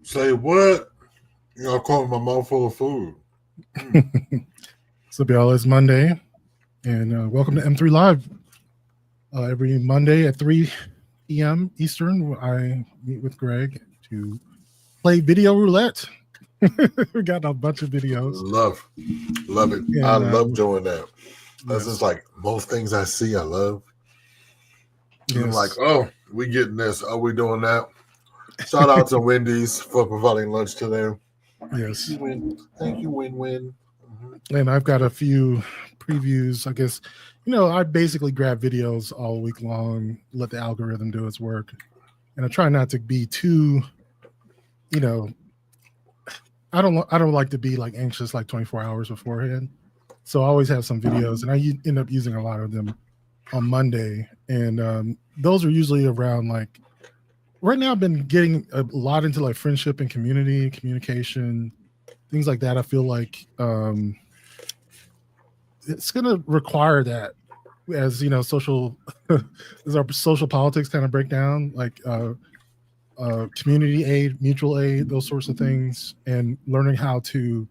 Say what? I caught my mouth full of food. So, y'all, it's Monday, and welcome to M3 Live. Every Monday at 3 p.m. Eastern, I meet with Greg to play video roulette. We got a bunch of videos. Love it. And, I love doing that. That's just like most things I see, I love. Yes. I'm like, oh, we getting this. Are we doing that? Shout out to Wendy's for providing lunch today. Yes. Thank you, Win-Win. And I've got a few previews. I guess, I basically grab videos all week long, let the algorithm do its work. And I try not to be too, I don't like to be like anxious like 24 hours beforehand. So I always have some videos, and I end up using a lot of them on Monday. And those are usually around like, right now I've been getting a lot into like friendship and communication, things like that. I feel like it's going to require that as, social, as our social politics kind of break down, like community aid, mutual aid, those sorts of things, and learning how to,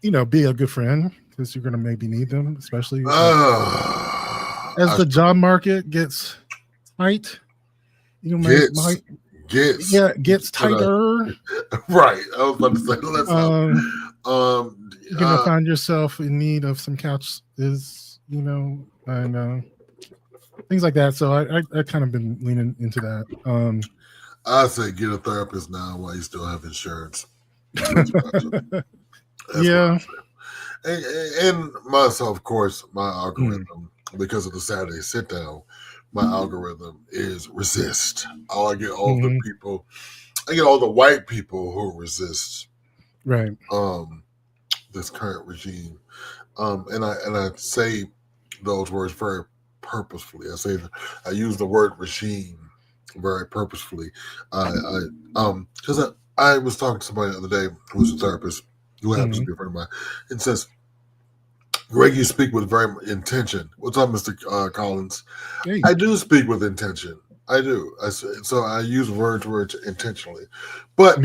be a good friend, because you're going to maybe need them, especially as the job market gets tight. Gets tighter. Right. I was about to say, let's you're gonna find yourself in need of some couches, and things like that. So I kind of been leaning into that. I say get a therapist now while you still have insurance. Yeah. And myself, of course, my algorithm, because of the Saturday sit down, my algorithm is resist. I get all the people, I get all the white people who resist, right? This current regime, and I say those words very purposefully. I use the word regime very purposefully. Because I was talking to somebody the other day who's a therapist who happens to be a friend of mine, and says, Greg, you speak with very intention. What's up, Mr. Collins? Hey. I do speak with intention. I do. So I use words intentionally. But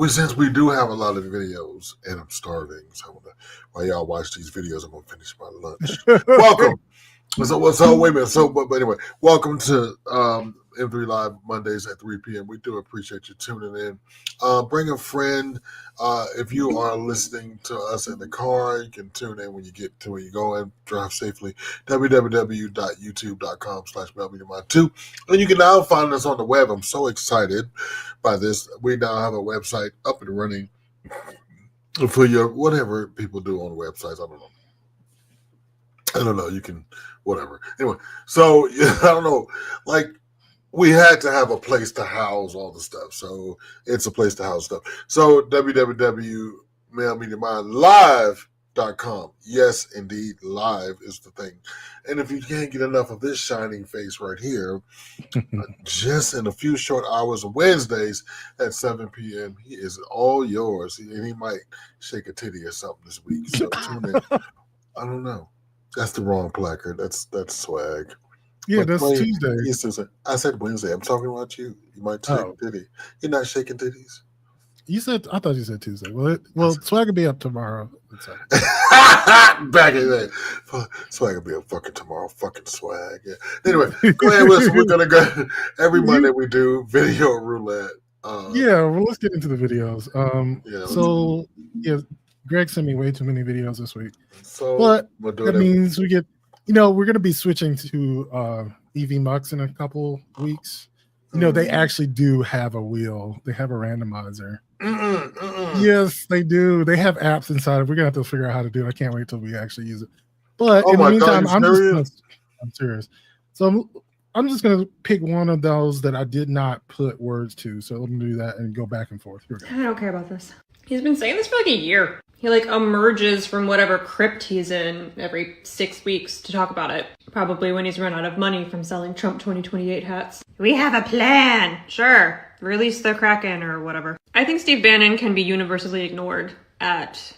since we do have a lot of videos, and I'm starving, so while y'all watch these videos, I'm going to finish my lunch. Welcome. So wait a minute. But anyway, welcome to M3 Live Mondays at 3 p.m. We do appreciate you tuning in. Bring a friend. If you are listening to us in the car, you can tune in when you get to where you go and drive safely. www.youtube.com/BelmediaMind2. And you can now find us on the web. I'm so excited by this. We now have a website up and running for your whatever people do on websites. I don't know. You can, whatever. Anyway, so I don't know. Like, we had to have a place to house all the stuff. So it's a place to house stuff. So www.BelmediaMindLive.com. Yes, indeed, live is the thing. And if you can't get enough of this shining face right here, just in a few short hours of Wednesdays at 7 p.m., he is all yours. And he might shake a titty or something this week. So tune in. I don't know. That's the wrong placard. That's swag. Yeah, that's Tuesday. I said Wednesday. I'm talking about you. You might shake a titty. You're not shaking titties. I thought you said Tuesday. Well, swag will be up tomorrow. Back in there. Swag will be up fucking tomorrow. Fucking swag. Yeah. Anyway, go ahead. We're gonna go every Monday. We do video roulette. Well, let's get into the videos. Greg sent me way too many videos this week. But that means we get, we're going to be switching to EV Mux in a couple weeks. They actually do have a wheel. They have a randomizer. Yes, they do. They have apps inside. We're going to have to figure out how to do it. I can't wait till we actually use it. But in the meantime, I'm serious. So I'm just going to pick one of those that I did not put words to. So let me do that and go back and forth. I don't care about this. He's been saying this for like a year. He emerges from whatever crypt he's in every 6 weeks to talk about it. Probably when he's run out of money from selling Trump 2028 hats. We have a plan. Sure. Release the Kraken or whatever. I think Steve Bannon can be universally ignored at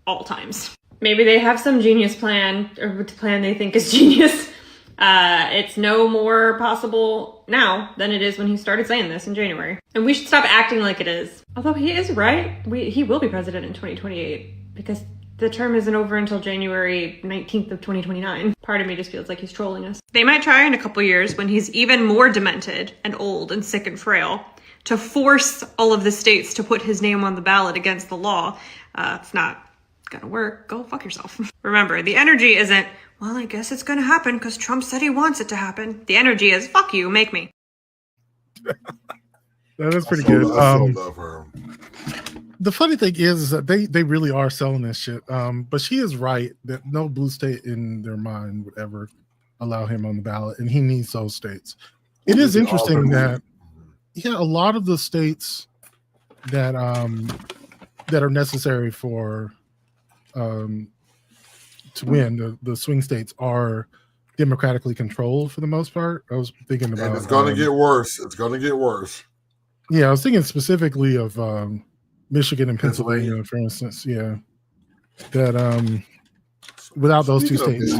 all times. Maybe they have some genius plan, or the plan they think is genius, It's no more possible now than it is when he started saying this in January. And we should stop acting like it is. Although he is right. He will be president in 2028 because the term isn't over until January 19th of 2029. Part of me just feels like he's trolling us. They might try in a couple years when he's even more demented and old and sick and frail to force all of the states to put his name on the ballot against the law. It's not gonna work. Go fuck yourself. Remember, the energy isn't, well, I guess it's gonna happen because Trump said he wants it to happen. The energy is, fuck you, make me. That is pretty good. I love her. The funny thing is that they really are selling this shit. But she is right that no blue state in their mind would ever allow him on the ballot, and he needs those states. It is interesting that a lot of the states that are necessary for to win, the swing states, are democratically controlled for the most part. I was thinking about, and it's going to get worse. It's going to get worse. Yeah, I was thinking specifically of Michigan and Pennsylvania, for instance. Yeah, that without those two states.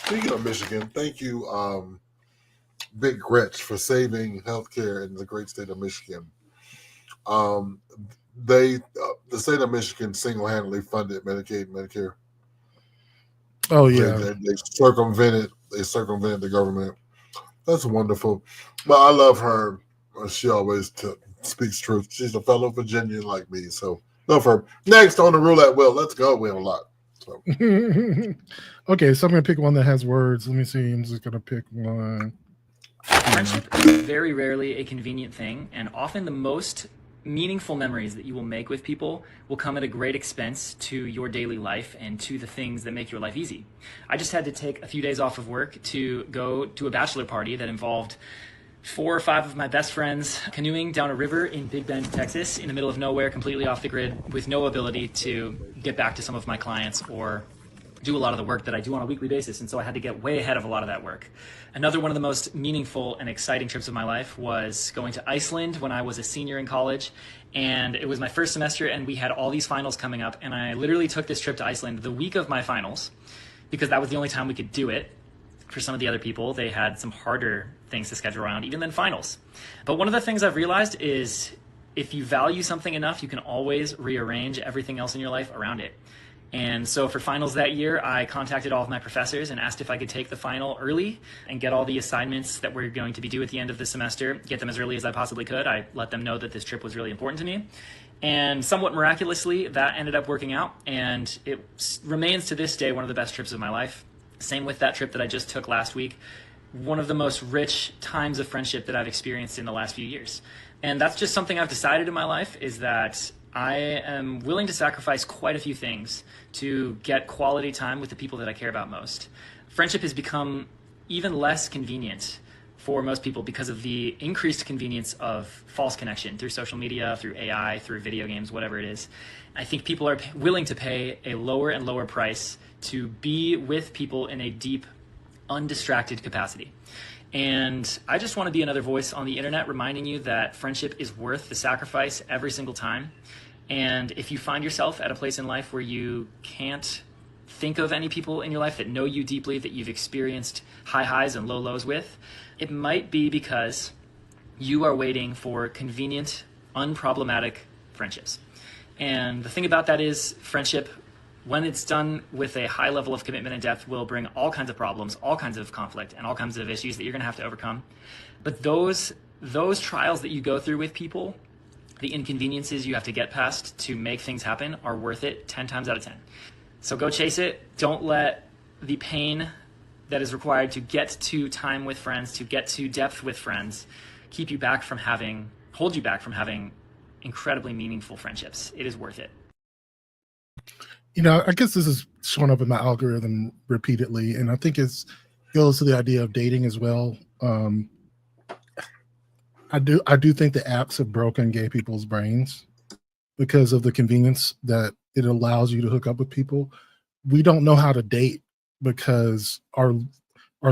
Speaking of Michigan, thank you, Big Gretch, for saving healthcare in the great state of Michigan. The state of Michigan single-handedly funded Medicaid and Medicare. Oh yeah, they circumvented the government. That's wonderful. But I love her. She always speaks truth. She's a fellow Virginian like me, so love her. Next on the roulette wheel, let's go. We have a lot. So. Okay, so I'm gonna pick one that has words. Let me see. I'm just gonna pick one. Friendship is very rarely a convenient thing, and often the most meaningful memories that you will make with people will come at a great expense to your daily life and to the things that make your life easy. I just had to take a few days off of work to go to a bachelor party that involved 4 or 5 of my best friends canoeing down a river in Big Bend, Texas, in the middle of nowhere, completely off the grid, with no ability to get back to some of my clients or do a lot of the work that I do on a weekly basis. And so I had to get way ahead of a lot of that work. Another one of the most meaningful and exciting trips of my life was going to Iceland when I was a senior in college. And it was my first semester, and we had all these finals coming up. And I literally took this trip to Iceland the week of my finals because that was the only time we could do it. For some of the other people, they had some harder things to schedule around, even than finals. But one of the things I've realized is if you value something enough, you can always rearrange everything else in your life around it. And so for finals that year, I contacted all of my professors and asked if I could take the final early and get all the assignments that we're going to be due at the end of the semester, get them as early as I possibly could. I let them know that this trip was really important to me. And somewhat miraculously, that ended up working out. And it remains to this day one of the best trips of my life. Same with that trip that I just took last week. One of the most rich times of friendship that I've experienced in the last few years. And that's just something I've decided in my life, is that I am willing to sacrifice quite a few things to get quality time with the people that I care about most. Friendship has become even less convenient for most people because of the increased convenience of false connection through social media, through AI, through video games, whatever it is. I think people are willing to pay a lower and lower price to be with people in a deep, undistracted capacity. And I just want to be another voice on the internet reminding you that friendship is worth the sacrifice every single time. And if you find yourself at a place in life where you can't think of any people in your life that know you deeply, that you've experienced high highs and low lows with, it might be because you are waiting for convenient, unproblematic friendships. And the thing about that is friendship, when it's done with a high level of commitment and depth, will bring all kinds of problems, all kinds of conflict, and all kinds of issues that you're going to have to overcome. But those trials that you go through with people, the inconveniences you have to get past to make things happen, are worth it 10 times out of 10. So go chase it. Don't let the pain that is required to get to time with friends, to get to depth with friends, hold you back from having incredibly meaningful friendships. It is worth it. You know, I guess this is showing up in my algorithm repeatedly, and I think it goes to the idea of dating as well. I do think the apps have broken gay people's brains because of the convenience that it allows you to hook up with people. We don't know how to date because our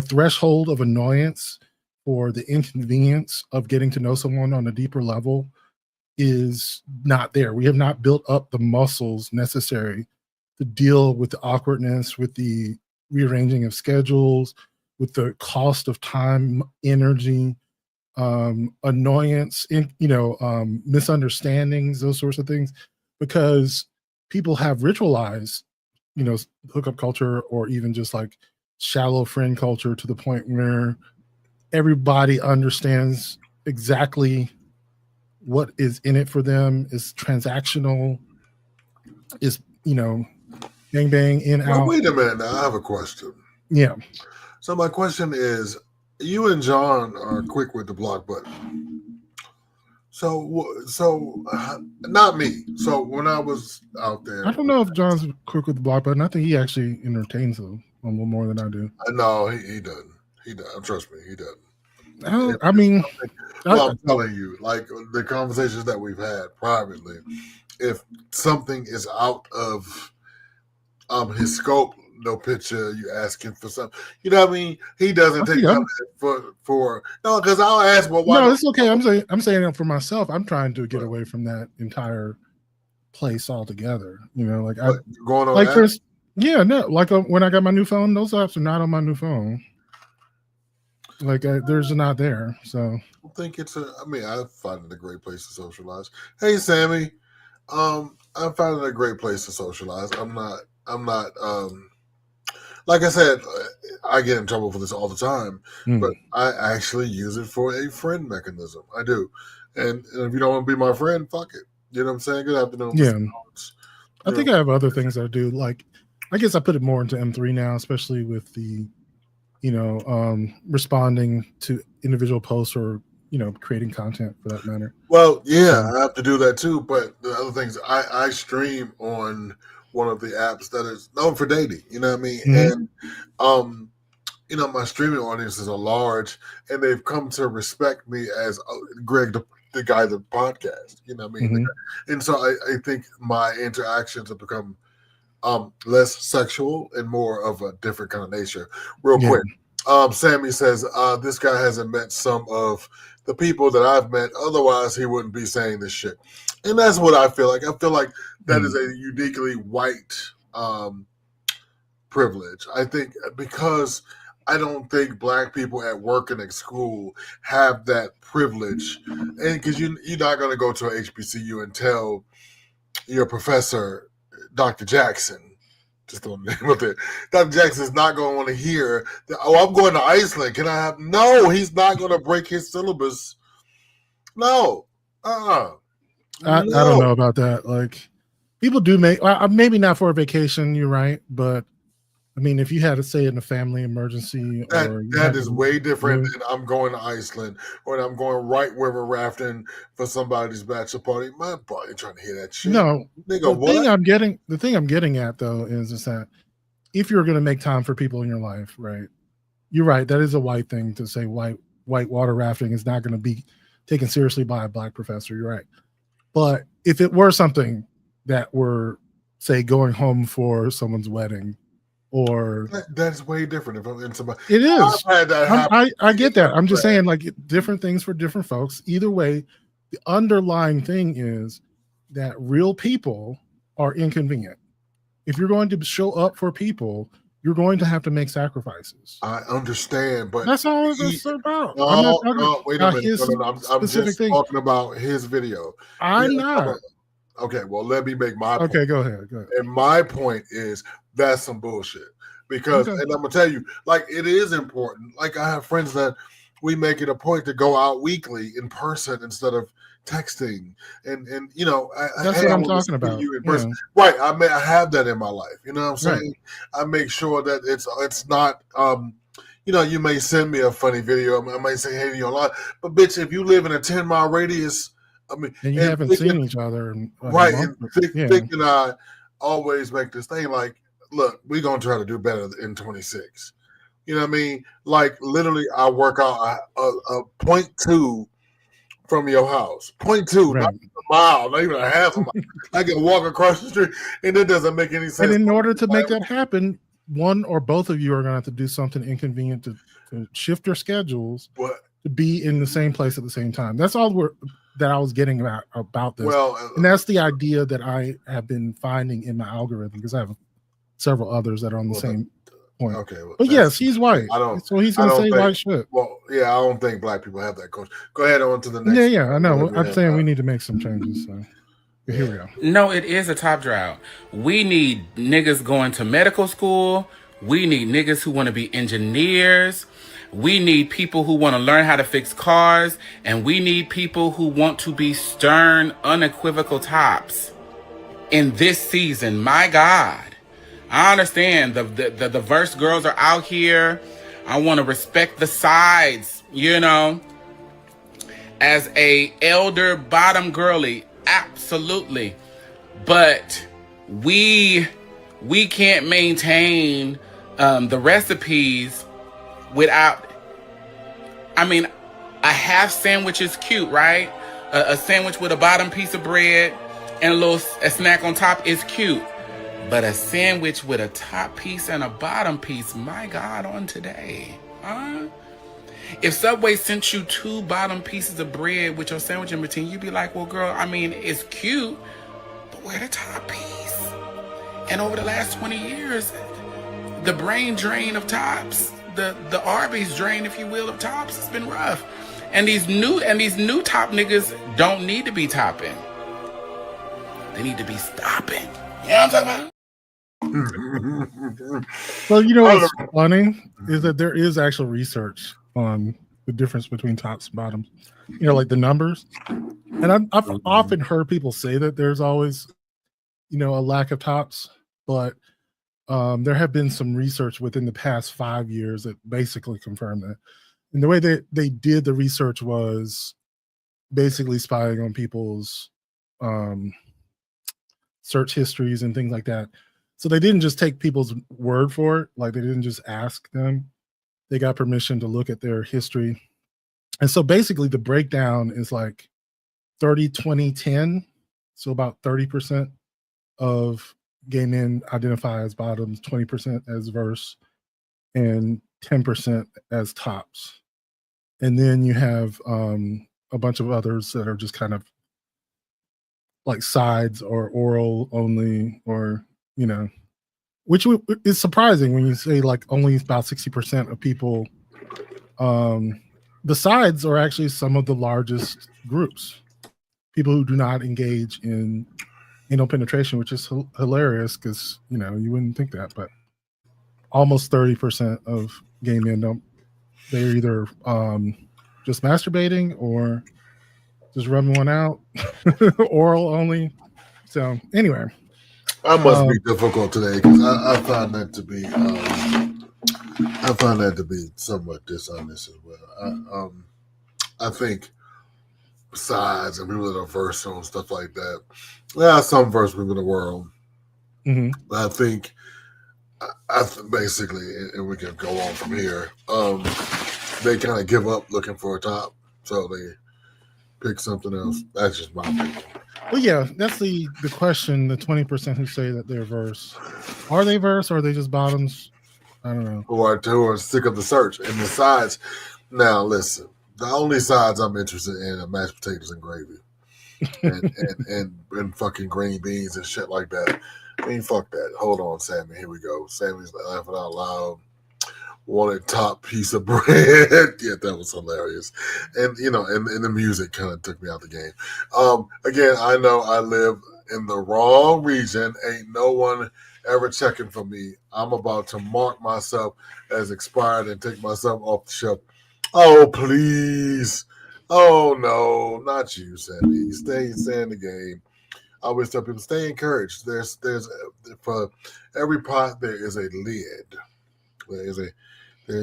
threshold of annoyance or the inconvenience of getting to know someone on a deeper level is not there. We have not built up the muscles necessary to deal with the awkwardness, with the rearranging of schedules, with the cost of time, energy, annoyance, misunderstandings, those sorts of things, because people have ritualized, hookup culture, or even just like shallow friend culture, to the point where everybody understands exactly what is in it for them, is transactional, is, bang, bang, in, out. Wait a minute now. I have a question. Yeah. So my question is, you and John are quick with the block button. So not me. So when I was out there, I don't know if John's quick with the block button. I think he actually entertains them a little more than I do. No, he doesn't. He doesn't. Trust me, he doesn't. I'm telling you, like the conversations that we've had privately, if something is out of his scope, no picture, you asking for something. You know what I mean? He doesn't take for no, because I'll ask, well, why? No, it's okay. I'm saying it for myself. I'm trying to get away from that entire place altogether. Like going on. Like first, yeah, no. Like when I got my new phone, those apps are not on my new phone. Like there's not there. So I think I find it a great place to socialize. Hey, Sammy, I find it a great place to socialize. I'm not. Like I said, I get in trouble for this all the time, but I actually use it for a friend mechanism. I do. And if you don't want to be my friend, fuck it. You know what I'm saying? Good afternoon. Yeah. I think I have other things I do. Like, I guess I put it more into M3 now, especially with the, responding to individual posts, or, creating content for that matter. Well, yeah, I have to do that too. But the other things, I stream on one of the apps that is known for dating, you know what I mean? Mm-hmm. And my streaming audiences are large, and they've come to respect me as Greg, the guy, the podcast, you know what I mean? Mm-hmm. And so I think my interactions have become less sexual and more of a different kind of nature. Real quick, Sammy says this guy hasn't met some of the people that I've met, otherwise he wouldn't be saying this shit. And that's what I feel like. I feel like that is a uniquely white privilege. I think because I don't think black people at work and at school have that privilege. And because you're not going to go to a HBCU and tell your professor, Dr. Jackson, just the name of it, Dr. Jackson is not going to want to hear that, oh, I'm going to Iceland. Can I have? No, he's not going to break his syllabus. No. I don't know about that. Like, people do make, maybe not for a vacation, you're right, but I mean, if you had to say in a family emergency, that is way different than I'm going to Iceland, or I'm going right river rafting for somebody's bachelor party. My boy ain't trying to hear that shit. No, the thing I'm getting at though is that if you're going to make time for people in your life, right? You're right. That is a white thing to say. White water rafting is not going to be taken seriously by a black professor. You're right. But if it were something that were, say, going home for someone's wedding, or that's way different. If I'm in somebody, it is. I've had that happen. I get that. I'm just saying, like, different things for different folks. Either way, the underlying thing is that real people are inconvenient. If you're going to show up for people, you're going to have to make sacrifices. I understand, but that's all it's about. No, wait a minute. I'm just talking about his video. I'm not. Okay, well, let me make my point. Okay, go ahead. And my point is that's some bullshit. Because, and I'm going to tell you, like, it is important. Like, I have friends that we make it a point to go out weekly in person instead of texting. And that's what I'm talking about. You in person. Right. I have that in my life. You know what I'm saying? Right. I make sure that it's not, you may send me a funny video. I might say, hey, you're online. But, bitch, if you live in a 10-mile radius, I mean, and you haven't seen each other, right? And Vic and I always make this thing like, look, we're gonna try to do better in 26. You know what I mean? Like, literally, I work out a 0.2 from your house. 0.2, right. Not even a mile, not even a half a mile. I can walk across the street, and it doesn't make any sense. And in order to make that happen, one or both of you are gonna have to do something inconvenient to shift your schedules to be in the same place at the same time. That's all that I was getting about this. Well, and that's the idea that I have been finding in my algorithm, because I have several others that are on the same point. Okay, well, but yes, he's white. So he's going to say white shit. Well, yeah, I don't think black people have that culture. Go ahead on to the next. Yeah, I know. I'm saying we need to make some changes. So here we go. No, it is a top drought. We need niggas going to medical school. We need niggas who want to be engineers. We need people who want to learn how to fix cars. And we need people who want to be stern, unequivocal tops in this season. My God. I understand the diverse girls are out here. I want to respect the sides, you know. As a elder bottom girly, absolutely. But we can't maintain the recipes without, I mean, a half sandwich is cute, right? A sandwich with a bottom piece of bread and a snack on top is cute. But a sandwich with a top piece and a bottom piece, my God, on today, huh? If Subway sent you 2 bottom pieces of bread with your sandwich in between, you'd be like, well, girl, I mean, it's cute, but where the top piece? And over the last 20 years, the brain drain of tops, the Arby's drain, if you will, of tops has been rough. And these new top niggas don't need to be topping. They need to be stopping. You know what I'm talking about? Well, you know what's funny is that there is actual research on the difference between tops and bottoms, you know, like the numbers. And I've often heard people say that there's always, you know, a lack of tops, but there have been some research within the past 5 years that basically confirmed that. And the way that they did the research was basically spying on people's search histories and things like that. So they didn't just take people's word for it. Like they didn't just ask them. They got permission to look at their history. And so basically the breakdown is like 30, 20, 10. So about 30% of gay men identify as bottoms, 20% as verse, and 10% as tops. And then you have a bunch of others that are just kind of like sides or oral only, or, you know, which is surprising when you say like only about 60% of people. The sides are actually some of the largest groups. People who do not engage in anal penetration, which is hilarious because, you know, you wouldn't think that, but almost 30% of gay men don't. They're either just masturbating or just rubbing one out, oral only. So anyway. I must be difficult today because I find that to be somewhat dishonest as well. I think besides and people that are versatile and stuff like that, there are some versatile people in the world. Mm-hmm. I think basically, and we can go on from here. They kind of give up looking for a top, so they pick something else. That's just my opinion. Well, yeah, that's the question. The 20% who say that they're verse, are they verse or are they just bottoms? I don't know. Who are sick of the search and the sides. Now, listen, the only sides I'm interested in are mashed potatoes and gravy, and fucking green beans and shit like that. I mean, fuck that. Hold on, Sammy. Here we go. Sammy's laughing out loud. Wanted top piece of bread. Yeah, that was hilarious. And you know, and the music kind of took me out the game. Again, I know I live in the wrong region. Ain't no one ever checking for me. I'm about to mark myself as expired and take myself off the shelf. Oh, please. Oh no, not you, Sammy. Stay in the game. I always tell people, stay encouraged. There's for every pot there is a lid. There's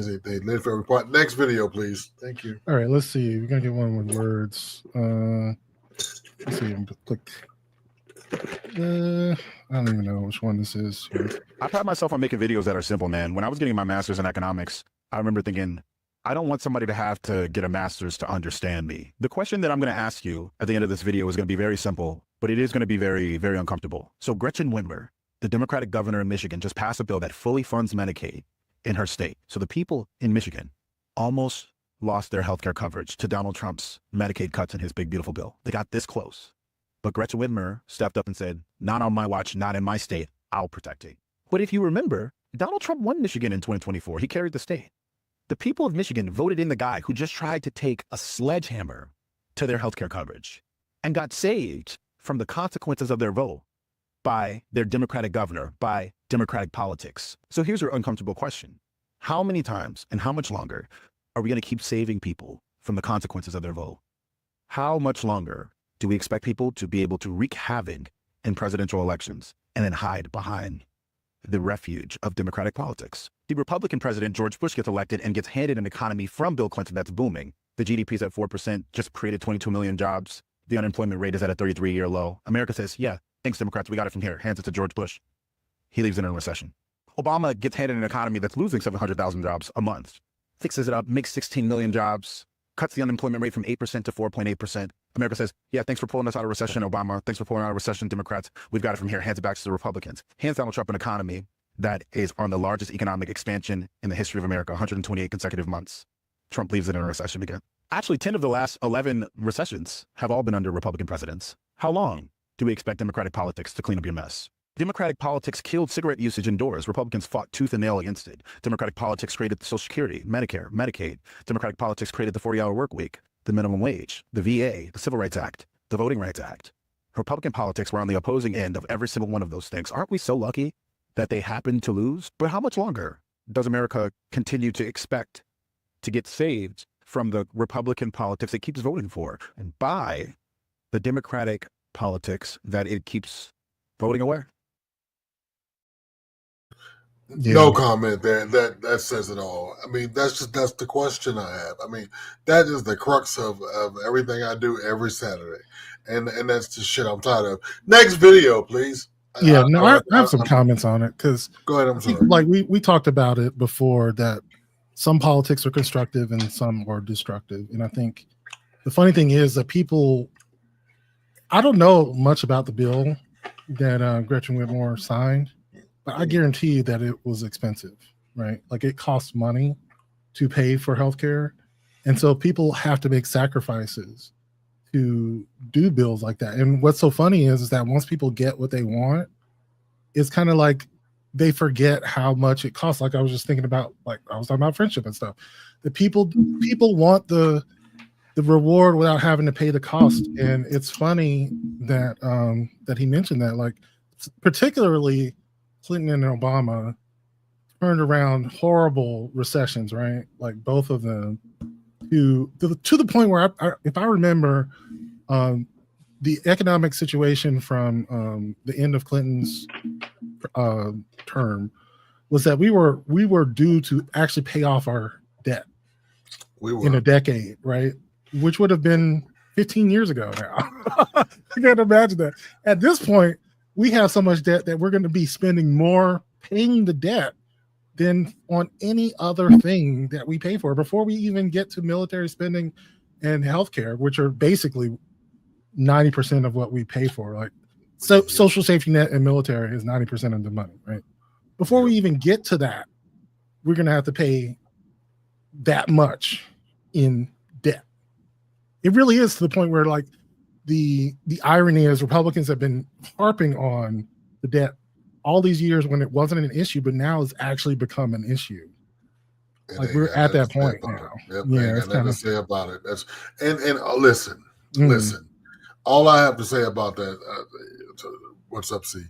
a lid for every pot. Next video, please. Thank you. All right, let's see. We're gonna get one with words. Let's see. Click. I don't even know which one this is. I pride myself on making videos that are simple, man. When I was getting my master's in economics, I remember thinking, I don't want somebody to have to get a master's to understand me. The question that I'm going to ask you at the end of this video is going to be very simple, but it is going to be very, very uncomfortable. So Gretchen Whitmer, the Democratic governor in Michigan, just passed a bill that fully funds Medicaid in her state. So the people in Michigan almost lost their healthcare coverage to Donald Trump's Medicaid cuts in his big, beautiful bill. They got this close. But Gretchen Whitmer stepped up and said, not on my watch, not in my state, I'll protect it. But if you remember, Donald Trump won Michigan in 2024. He carried the state. The people of Michigan voted in the guy who just tried to take a sledgehammer to their healthcare coverage and got saved from the consequences of their vote by their Democratic governor, by Democratic politics. So here's your uncomfortable question. How many times and how much longer are we going to keep saving people from the consequences of their vote? How much longer do we expect people to be able to wreak havoc in presidential elections and then hide behind the refuge of Democratic politics? The Republican president, George Bush, gets elected and gets handed an economy from Bill Clinton that's booming. The GDP is at 4%, just created 22 million jobs. The unemployment rate is at a 33-year low. America says, yeah, thanks, Democrats, we got it from here. Hands it to George Bush. He leaves in a recession. Obama gets handed an economy that's losing 700,000 jobs a month, fixes it up, makes 16 million jobs, cuts the unemployment rate from 8% to 4.8%. America says, yeah, thanks for pulling us out of recession, Obama. Thanks for pulling out of recession, Democrats. We've got it from here. Hands it back to the Republicans. Hands Donald Trump an economy that is on the largest economic expansion in the history of America, 128 consecutive months. Trump leaves it in a recession again. Actually, 10 of the last 11 recessions have all been under Republican presidents. How long do we expect Democratic politics to clean up your mess? Democratic politics killed cigarette usage indoors. Republicans fought tooth and nail against it. Democratic politics created Social Security, Medicare, Medicaid. Democratic politics created the 40-hour work week, the minimum wage, the VA, the Civil Rights Act, the Voting Rights Act. Republican politics were on the opposing end of every single one of those things. Aren't we so lucky that they happened to lose? But how much longer does America continue to expect to get saved from the Republican politics it keeps voting for and by the Democratic politics that it keeps voting away? Yeah. No comment there. That says it all. I mean, that's the question I have. I mean, that is the crux of everything I do every Saturday, and that's the shit I'm tired of. Next video, please. Yeah, I have some comments on it because go ahead. I'm sorry. Like we talked about it before that some politics are constructive and some are destructive, and I think the funny thing is that people. I don't know much about the bill that Gretchen Whitmer signed. I guarantee you that it was expensive, right? Like it costs money to pay for healthcare. And so people have to make sacrifices to do bills like that. And what's so funny is that once people get what they want, it's kind of like they forget how much it costs. Like I was just thinking about, like I was talking about friendship and stuff. The people want the reward without having to pay the cost. And it's funny that that he mentioned that, like particularly Clinton and Obama turned around horrible recessions, right? Like both of them to the point where if I remember, the economic situation from the end of Clinton's term was that we were due to actually pay off our debt in a decade, right? Which would have been 15 years ago now. You can't imagine that. At this point, we have so much debt that we're going to be spending more paying the debt than on any other thing that we pay for before we even get to military spending and healthcare, which are basically 90% of what we pay for. Like social safety net and military is 90% of the money, right? Before we even get to that, we're going to have to pay that much in debt. It really is to the point where like, the irony is Republicans have been harping on the debt all these years when it wasn't an issue, but now it's actually become an issue. Like we're at that point now. Yep, yeah, that's nothing to say about it. That's and listen. All I have to say about that, what's up, C?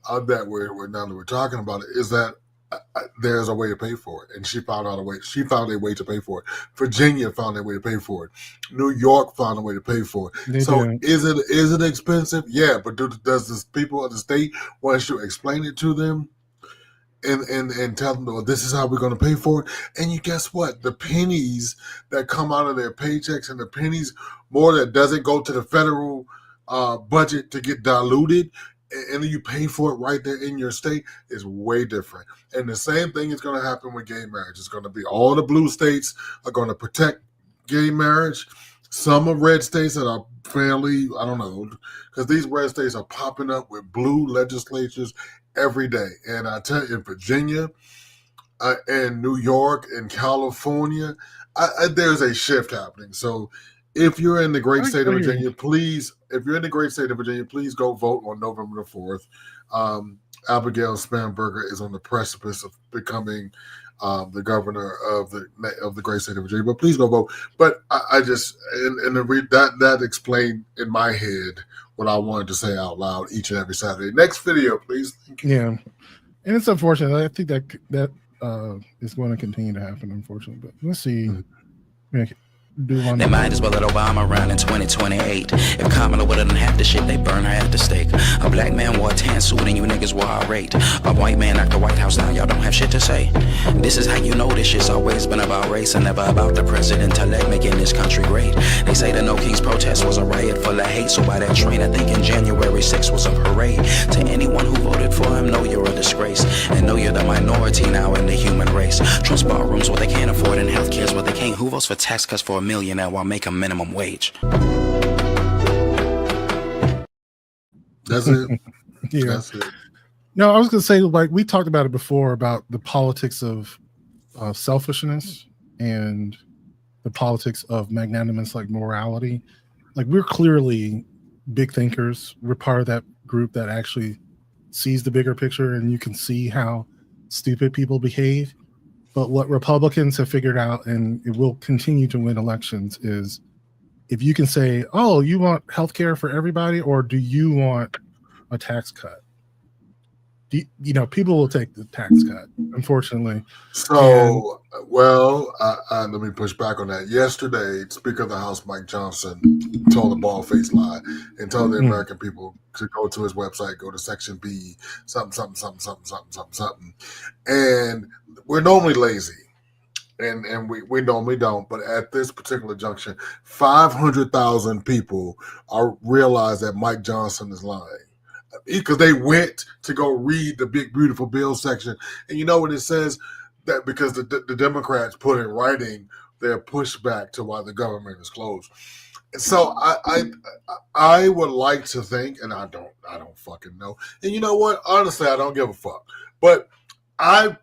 That we're now that we're talking about it is that there's a way to pay for it, and she found a way to pay for it. Virginia found a way to pay for it. New York found a way to pay for it. Is it expensive? Yeah, but does the people of the state want us to explain it to them and tell them, oh, this is how we're going to pay for it? And you guess what? The pennies that come out of their paychecks and the pennies more that doesn't go to the federal budget to get diluted, and you pay for it right there in your state is way different. And the same thing is going to happen with gay marriage. It's going to be all the blue states are going to protect gay marriage. Some of red states that are fairly, I don't know, because these red states are popping up with blue legislatures every day. And I tell you, in Virginia and New York and California, there's a shift happening. So if you're in the great state of Virginia, please go vote on November the 4th. Abigail Spanberger is on the precipice of becoming the governor of the great state of Virginia. But please go vote. But I just that explained in my head what I wanted to say out loud each and every Saturday. Next video, please. Yeah, and it's unfortunate. I think that is going to continue to happen, unfortunately. But let's see. They might as well let Obama run in 2028. If Kamala would've done half the shit, they burn her at the stake. A black man wore a tan suit and you niggas were irate. A white man at the White House, now y'all don't have shit to say. This is how you know this shit's always been about race and never about the president-elect making this country great. They say the No Kings protest was a riot full of hate, so by that train I think in January 6th was a parade. To anyone who voted for him, know you're a disgrace, and know you're the minority now in the human race. Trust ballrooms what they can't afford and healthcare's what they can't. Who votes for tax cuts for a millionaire while making minimum wage? That's it. Yeah. That's it. No, I was going to say, like, we talked about it before about the politics of selfishness and the politics of magnanimous, like morality. Like, we're clearly big thinkers. We're part of that group that actually sees the bigger picture, and you can see how stupid people behave. But what Republicans have figured out, and it will continue to win elections, is if you can say, oh, you want health care for everybody, or do you want a tax cut? People will take the tax cut, unfortunately. So, let me push back on that. Yesterday, Speaker of the House Mike Johnson told a bald-faced lie and told the American people to go to his website, go to Section B, something. And we're normally lazy, and we normally don't. But at this particular junction, 500,000 people realize that Mike Johnson is lying, because they went to go read the big beautiful bill section, and you know what it says, that because the Democrats put in writing their pushback to why the government is closed. And so I would like to think, and I don't fucking know. And you know what? Honestly, I don't give a fuck. But I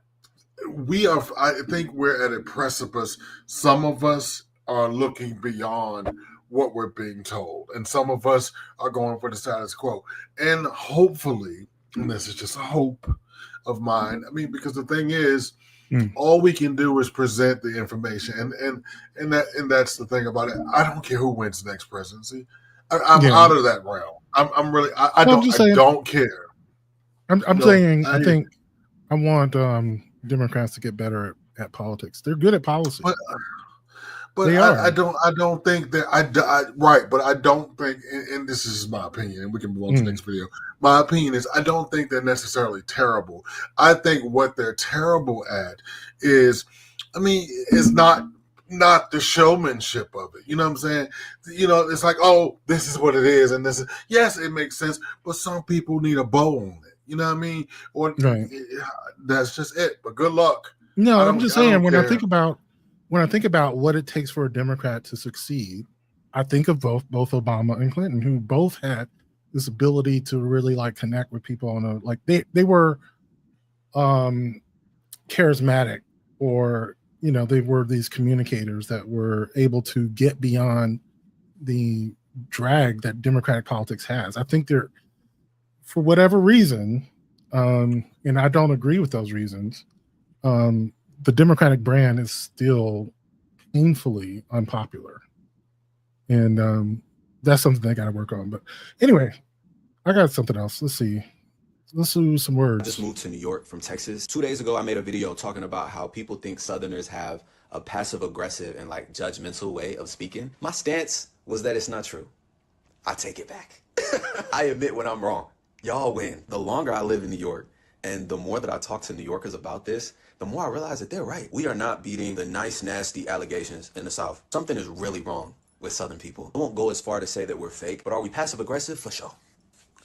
think we're at a precipice. Some of us are looking beyond what we're being told, and some of us are going for the status quo. And hopefully, and this is just a hope of mine, I mean, because the thing is, all we can do is present the information, and that's the thing about it. I don't care who wins the next presidency. I'm out of that realm. I'm really I don't care. I'm saying I think I want Democrats to get better at politics. They're good at policy. But I don't think that right. But I don't think, and this is my opinion, and we can move on to the next video. My opinion is I don't think they're necessarily terrible. I think what they're terrible at is not the showmanship of it. You know what I'm saying? It's like, oh, this is what it is, and this is, yes, it makes sense, but some people need a bow on it. You know what I mean? Or that's just it. But good luck. No, I'm just saying, when I think about what it takes for a Democrat to succeed, I think of both Obama and Clinton, who both had this ability to really like connect with people on a, like, they were charismatic, or they were these communicators that were able to get beyond the drag that Democratic politics has. I think they're, for whatever reason, and I don't agree with those reasons, the Democratic brand is still painfully unpopular. And that's something they got to work on. But anyway, I got something else. Let's see. Let's do some words. I just moved to New York from Texas. 2 days ago, I made a video talking about how people think Southerners have a passive-aggressive and like judgmental way of speaking. My stance was that it's not true. I take it back. I admit when I'm wrong. Y'all win. The longer I live in New York, and the more that I talk to New Yorkers about this, the more I realize that they're right. We are not beating the nice, nasty allegations in the South. Something is really wrong with Southern people. I won't go as far to say that we're fake, but are we passive-aggressive? For sure.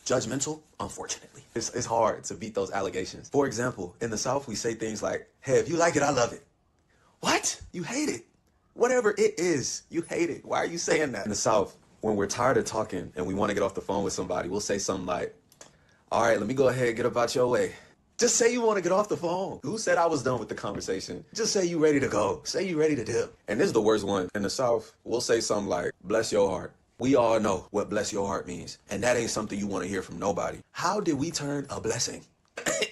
Judgmental? Unfortunately. It's hard to beat those allegations. For example, in the South, we say things like, hey, if you like it, I love it. What? You hate it? Whatever it is, you hate it. Why are you saying that? In the South, when we're tired of talking and we want to get off the phone with somebody, we'll say something like, all right, let me go ahead and get about your way. Just say you want to get off the phone. Who said I was done with the conversation? Just say you ready to go. Say you ready to dip. And this is the worst one. In the South, we'll say something like, bless your heart. We all know what bless your heart means. And that ain't something you want to hear from nobody. How did we turn a blessing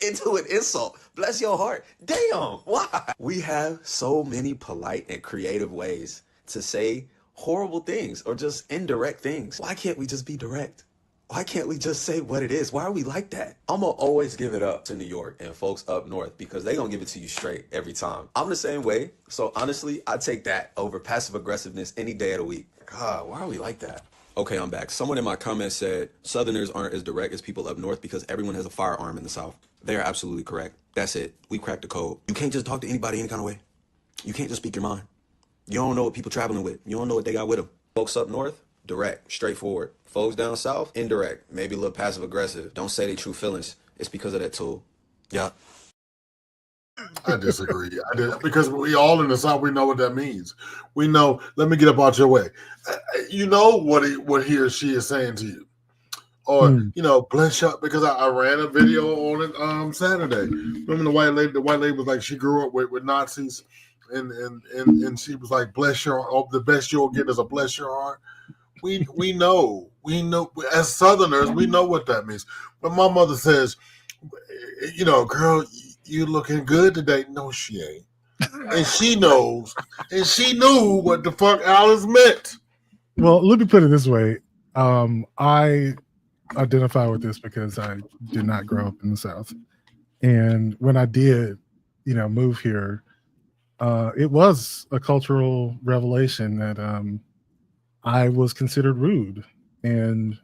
into an insult. Bless your heart. Damn, why? We have so many polite and creative ways to say horrible things or just indirect things. Why can't we just be direct? Why can't we just say what it is? Why are we like that? I'm gonna always give it up to New York and folks up north because they gonna give it to you straight every time. I'm the same way. So honestly, I take that over passive aggressiveness any day of the week. God, why are we like that? Okay, I'm back. Someone in my comments said Southerners aren't as direct as people up north because everyone has a firearm in the South. They are absolutely correct. That's it. We cracked the code. You can't just talk to anybody any kind of way. You can't just speak your mind. You don't know what people traveling with. You don't know what they got with them. Folks up north, direct, straightforward. Folks down south, indirect, maybe a little passive aggressive. Don't say their true feelings. It's because of that tool. Yeah. I disagree. Because we all in the South, we know what that means. We know. Let me get up out your way. You know what he or she is saying to you, or bless you. Because I ran a video on it Saturday. Remember the white lady? The white lady was like, she grew up with Nazis, and she was like, bless your. Oh, the best you'll get is a bless your heart. We know as Southerners, we know what that means. But my mother says, girl, you looking good today. No, she ain't. And she knows. And she knew what the fuck Alice meant. Well, let me put it this way. I identify with this because I did not grow up in the South. And when I did, move here, it was a cultural revelation that I was considered rude. And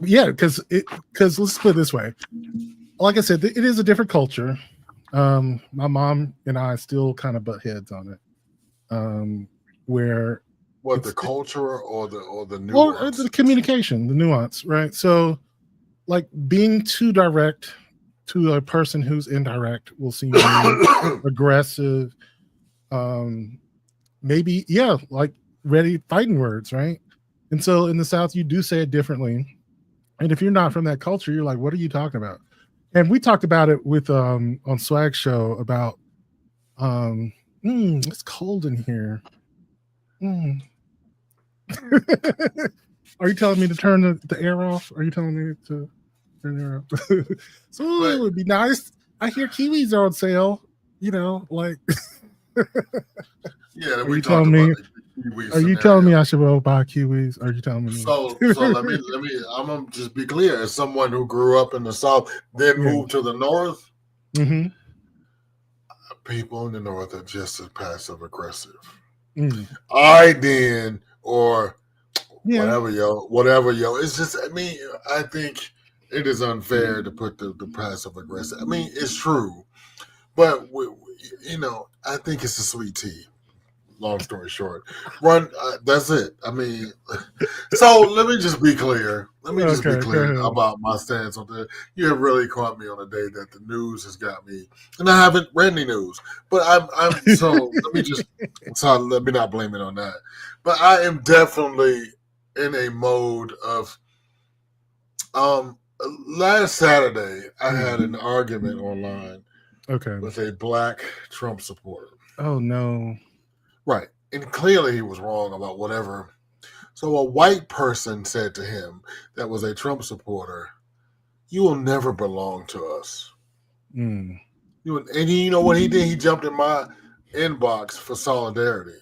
because let's put it this way. Like I said, it is a different culture. My mom and I still kind of butt heads on it. Where the culture or the nuance? Or the communication, the nuance, right? So, like being too direct to a person who's indirect will seem aggressive. Maybe, like ready fighting words, right? And so in the South, you do say it differently. And if you're not from that culture, you're like, what are you talking about? And we talked about it with on Swag Show about it's cold in here. Are you telling me to turn the air off? Are you telling me to turn the air off? So it would be nice. I hear kiwis are on sale, like yeah, we talked about Are you telling me I should go buy kiwis? Are you telling me? So let me. I'm gonna just be clear. As someone who grew up in the South, then moved to the North, people in the North are just as passive aggressive. Or whatever, yo. It's just. I think it is unfair to put the passive aggressive. It's true, but I think it's a sweet tea. Long story short, that's it. So let me just be clear. About my stance on that. You have really caught me on a day that the news has got me, and I haven't read any news. But I'm so let me not blame it on that. But I am definitely in a mode of. Last Saturday, I had an argument online. With a black Trump supporter. Oh no. Right. And clearly he was wrong about whatever. So a white person said to him that was a Trump supporter, you will never belong to us. And you know what he did? He jumped in my inbox for solidarity.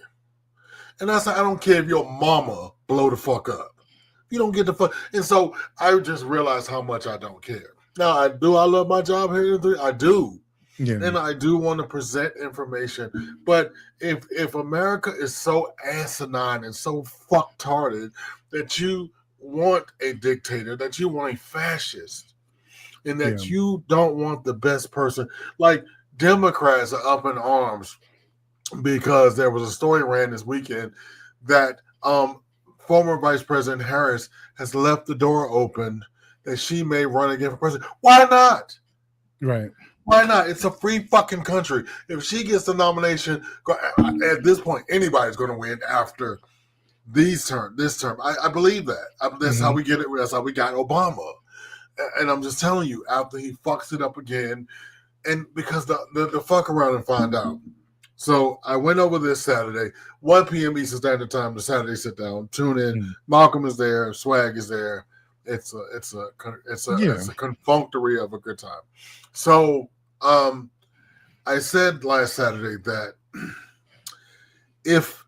And I said, I don't care if your mama blow the fuck up. You don't get the fuck. And so I just realized how much I don't care. Now, I love my job here. I do. Yeah. And I do want to present information, but if America is so asinine and so fucktarded that you want a dictator, that you want a fascist, and that you don't want the best person, like Democrats are up in arms because there was a story ran this weekend that former Vice President Harris has left the door open that she may run again for president. Why not? Right. Why not? It's a free fucking country. If she gets the nomination, at this point, anybody's going to win after this term. I believe that. That's how we get it. That's how we got Obama. And I'm just telling you, after he fucks it up again, and because the fuck around and find out. So I went over this Saturday, 1 p.m. Eastern Standard Time, the Saturday sit down, tune in. Malcolm is there, Swag is there, It's a confunctory of a good time. So I said last Saturday that if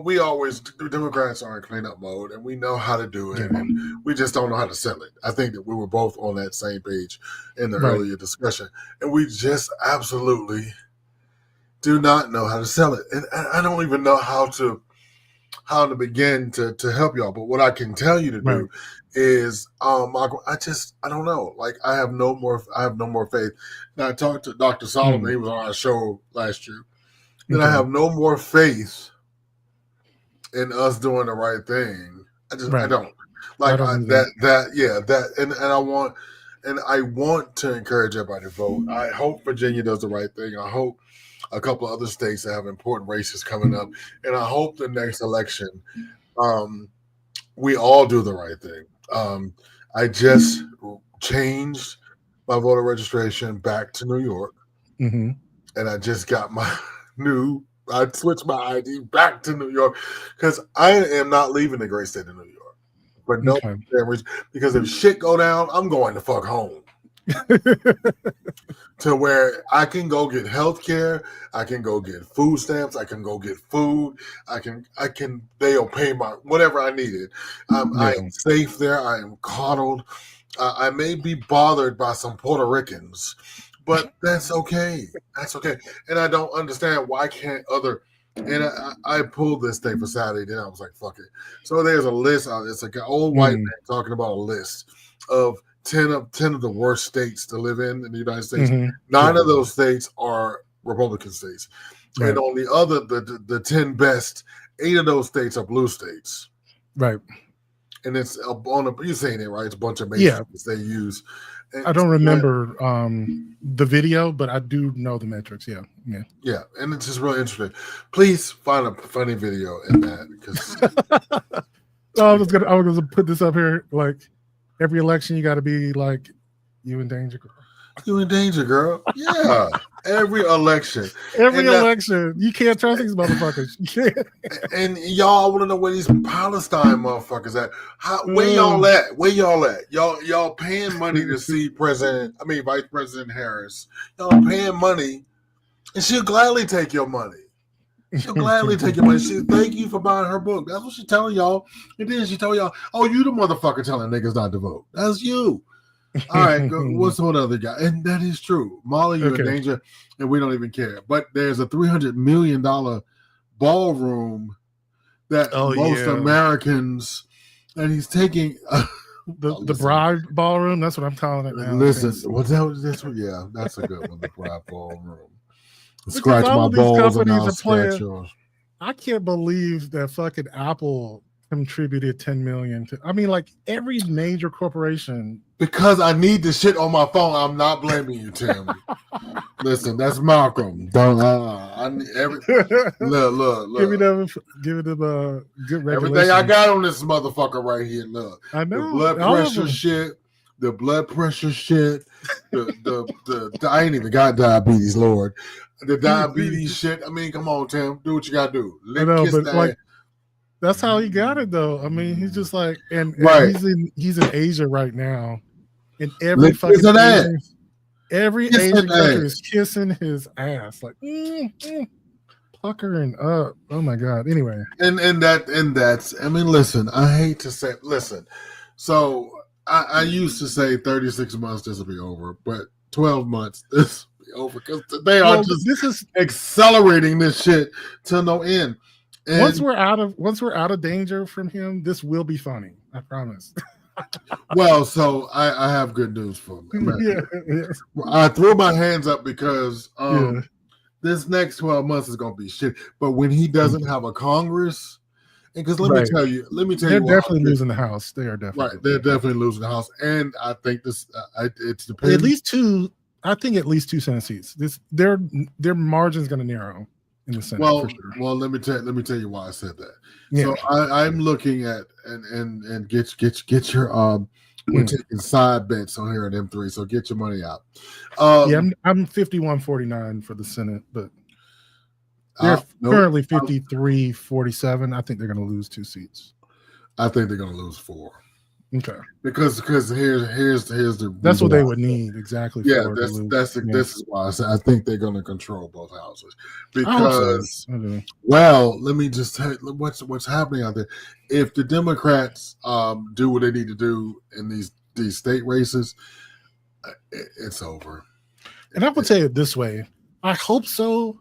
we always Democrats are in cleanup mode and we know how to do it, and we just don't know how to sell it. I think that we were both on that same page in the earlier discussion, and we just absolutely do not know how to sell it, and I don't even know how to begin to help y'all. But what I can tell you to do is, Michael, I don't know. Like I have no more faith. Now I talked to Dr. Solomon. He was on our show last year. That I have no more faith in us doing the right thing. I don't like I want to encourage everybody to vote. I hope Virginia does the right thing. I hope a couple of other states that have important races coming up, and I hope the next election we all do the right thing. I just changed my voter registration back to New York, and I just got I switched my ID back to New York because I am not leaving the great state of New York for no damn reason. Because if shit go down, I'm going to fuck home. To where I can go get health care, I can go get food stamps, I can go get food, they'll pay my whatever I needed. I am safe there, I am coddled. I may be bothered by some Puerto Ricans, but that's okay. That's okay. And I don't understand why can't other. And I pulled this thing for Saturday, then I was like, fuck it. So there's a list. It's like an old white man talking about a list of 10 of the worst states to live in the United States. 9 of those states are Republican states. And on the other, the 10 best, 8 of those states are blue states. Right. And it's you're saying it, right? It's a bunch of matrices they use. And I don't remember the video, but I do know the metrics. Yeah. And it's just really interesting. Please find a funny video in that because I was gonna put this up here. Like every election, you got to be like, you in danger, girl. You in danger, girl. Yeah. Every election. You can't trust these motherfuckers. You can't. And y'all want to know where these Palestine motherfuckers at? Where y'all at? Where y'all at? Y'all paying money to see Vice President Harris. Y'all paying money, and she'll gladly take your money. She'll gladly take your money. She thank you for buying her book. That's what she's telling y'all. And then she told y'all, oh, you the motherfucker telling niggas not to vote. That's you. All right, what's the other guy? And that is true. Molly, you're in danger, and we don't even care. But there's a $300 million ballroom that most Americans, and he's taking the Bride Ballroom. That's what I'm calling it now. Listen, that's a good one. The Bride Ballroom. Scratch my balls and I'll scratch yours. I can't believe that fucking Apple contributed $10 million to. I mean, like every major corporation. Because I need the shit on my phone. I'm not blaming you, Tim. Listen, that's Malcolm. Don't I need look. Give it them a good regulation. Everything I got on this motherfucker right here. Look, I know the blood pressure shit. The blood pressure shit. The I ain't even got diabetes, Lord. The diabetes shit. I mean, come on, Tim. Do what you gotta do. That's how he got it, though. I mean, he's just like, and he's in Asia right now, and every Asian country is kissing his ass, like puckering up. Oh my god. Anyway, and that's. I mean, listen. I hate to say, listen. So I used to say 36 months this will be over, but 12 months this will be over because they are this is accelerating this shit to no end. And once we're out of danger from him, this will be funny. I promise. Well, so I have good news for him. I threw my hands up because this next 12 months is gonna be shit. But when he doesn't have a Congress, and because let me tell you, they're definitely losing the House. They are definitely right. They're definitely losing the House, and I think this it's depending. At least two Senate seats. Their margin is going to narrow in the Senate. Well, for sure. Well, let me tell you why I said that. Yeah. So I'm looking at and get your we're taking side bets on here at M3. So get your money out. I'm 51-49 for the Senate, but they're currently 53-47. I think they're going to lose 2 seats. I think they're going to lose 4. Okay. Because here's the that's what they would need exactly. Yeah, this is why I think they're going to control both houses because well, let me just tell you what's happening out there. If the Democrats do what they need to do in these state races, it's over. And I would say it this way: I hope so,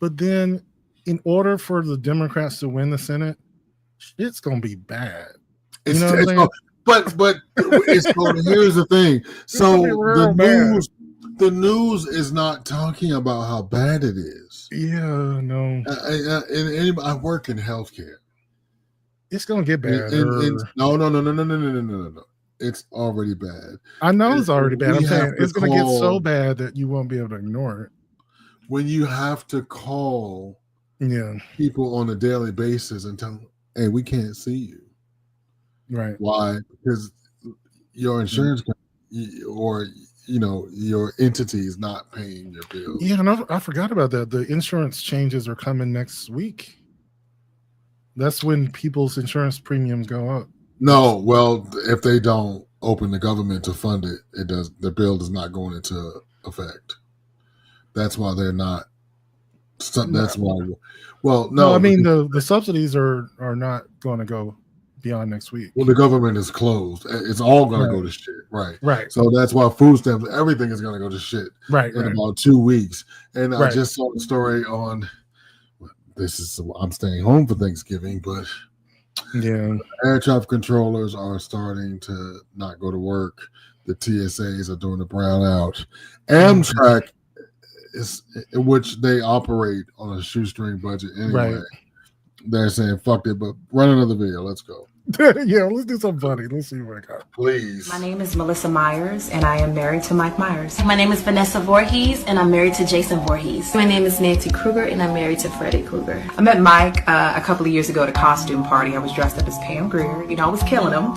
but then in order for the Democrats to win the Senate, it's going to be bad. You know what I'm saying? But it's going. Here's the thing. So the news is not talking about how bad it is. Yeah, no. I work in healthcare. It's going to get bad. No. It's already bad. I know it's already bad. I'm saying it's going to get so bad that you won't be able to ignore it. When you have to call people on a daily basis and tell them, hey, we can't see you. Right. Why? Because your insurance company or your entity is not paying your bills. Yeah, and I forgot about that. The insurance changes are coming next week. That's when people's insurance premiums go up. No, well, if they don't open the government to fund it, the bill does not go into effect. That's why they're not. That's why. Well, no, I mean the subsidies are not going to go beyond next week. Well, the government is closed. It's all going to go to shit. Right. So that's why food stamps, everything is going to go to shit. In about 2 weeks. And I just saw the story on. I'm staying home for Thanksgiving, but air traffic controllers are starting to not go to work. The TSAs are doing the brownout. Amtrak is, which they operate on a shoestring budget anyway. Right. They're saying fuck it, but run another video. Let's go. Yeah, let's do something funny. Let's see what I got. Please. My name is Melissa Myers, and I am married to Mike Myers. My name is Vanessa Voorhees, and I'm married to Jason Voorhees. My name is Nancy Kruger, and I'm married to Freddie Kruger. I met Mike a couple of years ago at a costume party. I was dressed up as Pam Grier. I was killing him.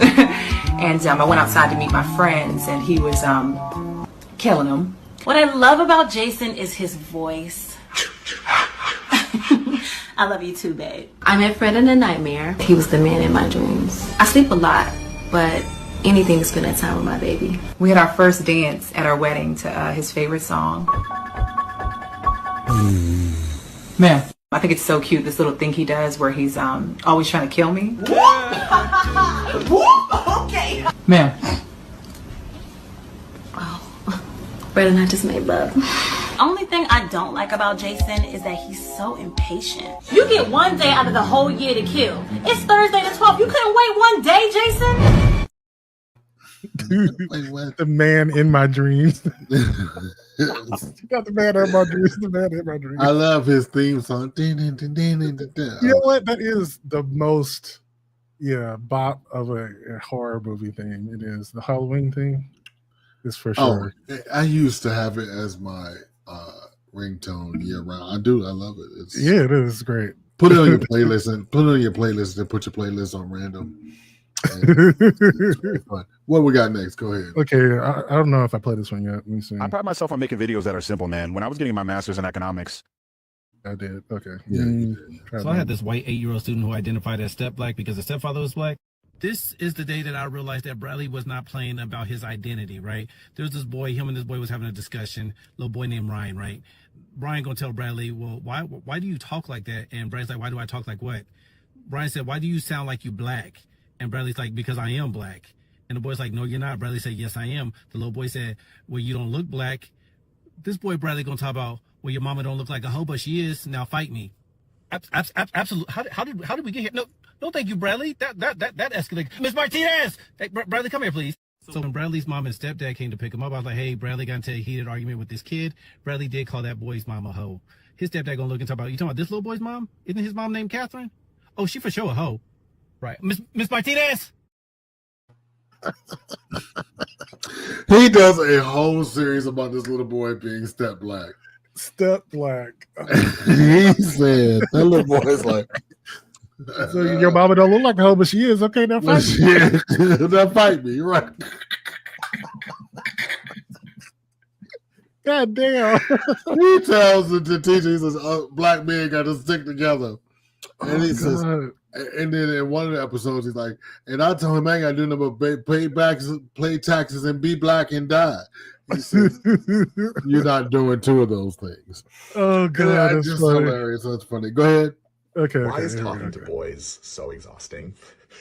And I went outside to meet my friends, and he was killing them. What I love about Jason is his voice. I love you too, babe. I met Fred in a nightmare. He was the man in my dreams. I sleep a lot, but anything to spend that time with my baby. We had our first dance at our wedding to his favorite song. Man, I think it's so cute, this little thing he does where he's always trying to kill me. Okay. Man. Oh, Fred and I just made love. Only thing I don't like about Jason is that he's so impatient. You get one day out of the whole year to kill. It's Thursday the 12th. You couldn't wait one day, Jason? Wait, what? The man in my dreams. You got the man in my dreams. The man in my dreams. I love his theme song. You know what? That is the most bop of a horror movie thing. It is the Halloween thing. Is for sure. I used to have it as my ringtone year round. I do. I love it. It is great. Put it on your playlist and put your playlist on random. What we got next? Go ahead. Okay, I don't know if I played this one yet. Let me see. I pride myself on making videos that are simple, man. When I was getting my master's in economics, I did. Okay. So I had this white 8-year-old student who identified as step black because the stepfather was black. This is the day that I realized that Bradley was not playing about his identity, right? There's this boy, him and this boy was having a discussion, little boy named Ryan, right? Ryan gonna tell Bradley, well, why do you talk like that? And Bradley's like, why do I talk like what? Ryan said, why do you sound like you black? And Bradley's like, because I am black. And the boy's like, no, you're not. Bradley said, yes, I am. The little boy said, well, you don't look black. This boy Bradley gonna talk about, well, your mama don't look like a hoe, but she is. Now fight me. Absolutely. How did we get here? No, thank you, Bradley. That escalated. Miss Martinez! Hey, Bradley, come here, please. So when Bradley's mom and stepdad came to pick him up, I was like, hey, Bradley got into a heated argument with this kid. Bradley did call that boy's mom a hoe. His stepdad gonna look and talk about, you talking about this little boy's mom? Isn't his mom named Catherine? Oh, she for sure a hoe. Right. Miss Martinez! He does a whole series about this little boy being step black. Step black. He said, that little boy's like, so your mama don't look like a hoe, but she is. Okay, now fight me. Now fight me, right? God damn. He tells the teacher, he says, black men got to stick together. And he says, And then in one of the episodes, he's like, and I told him I ain't got to do nothing but pay taxes and be black and die. He says, you're not doing two of those things. Oh, God. That's just hilarious. That's funny. Go ahead. Okay. Why is talking to boys so exhausting?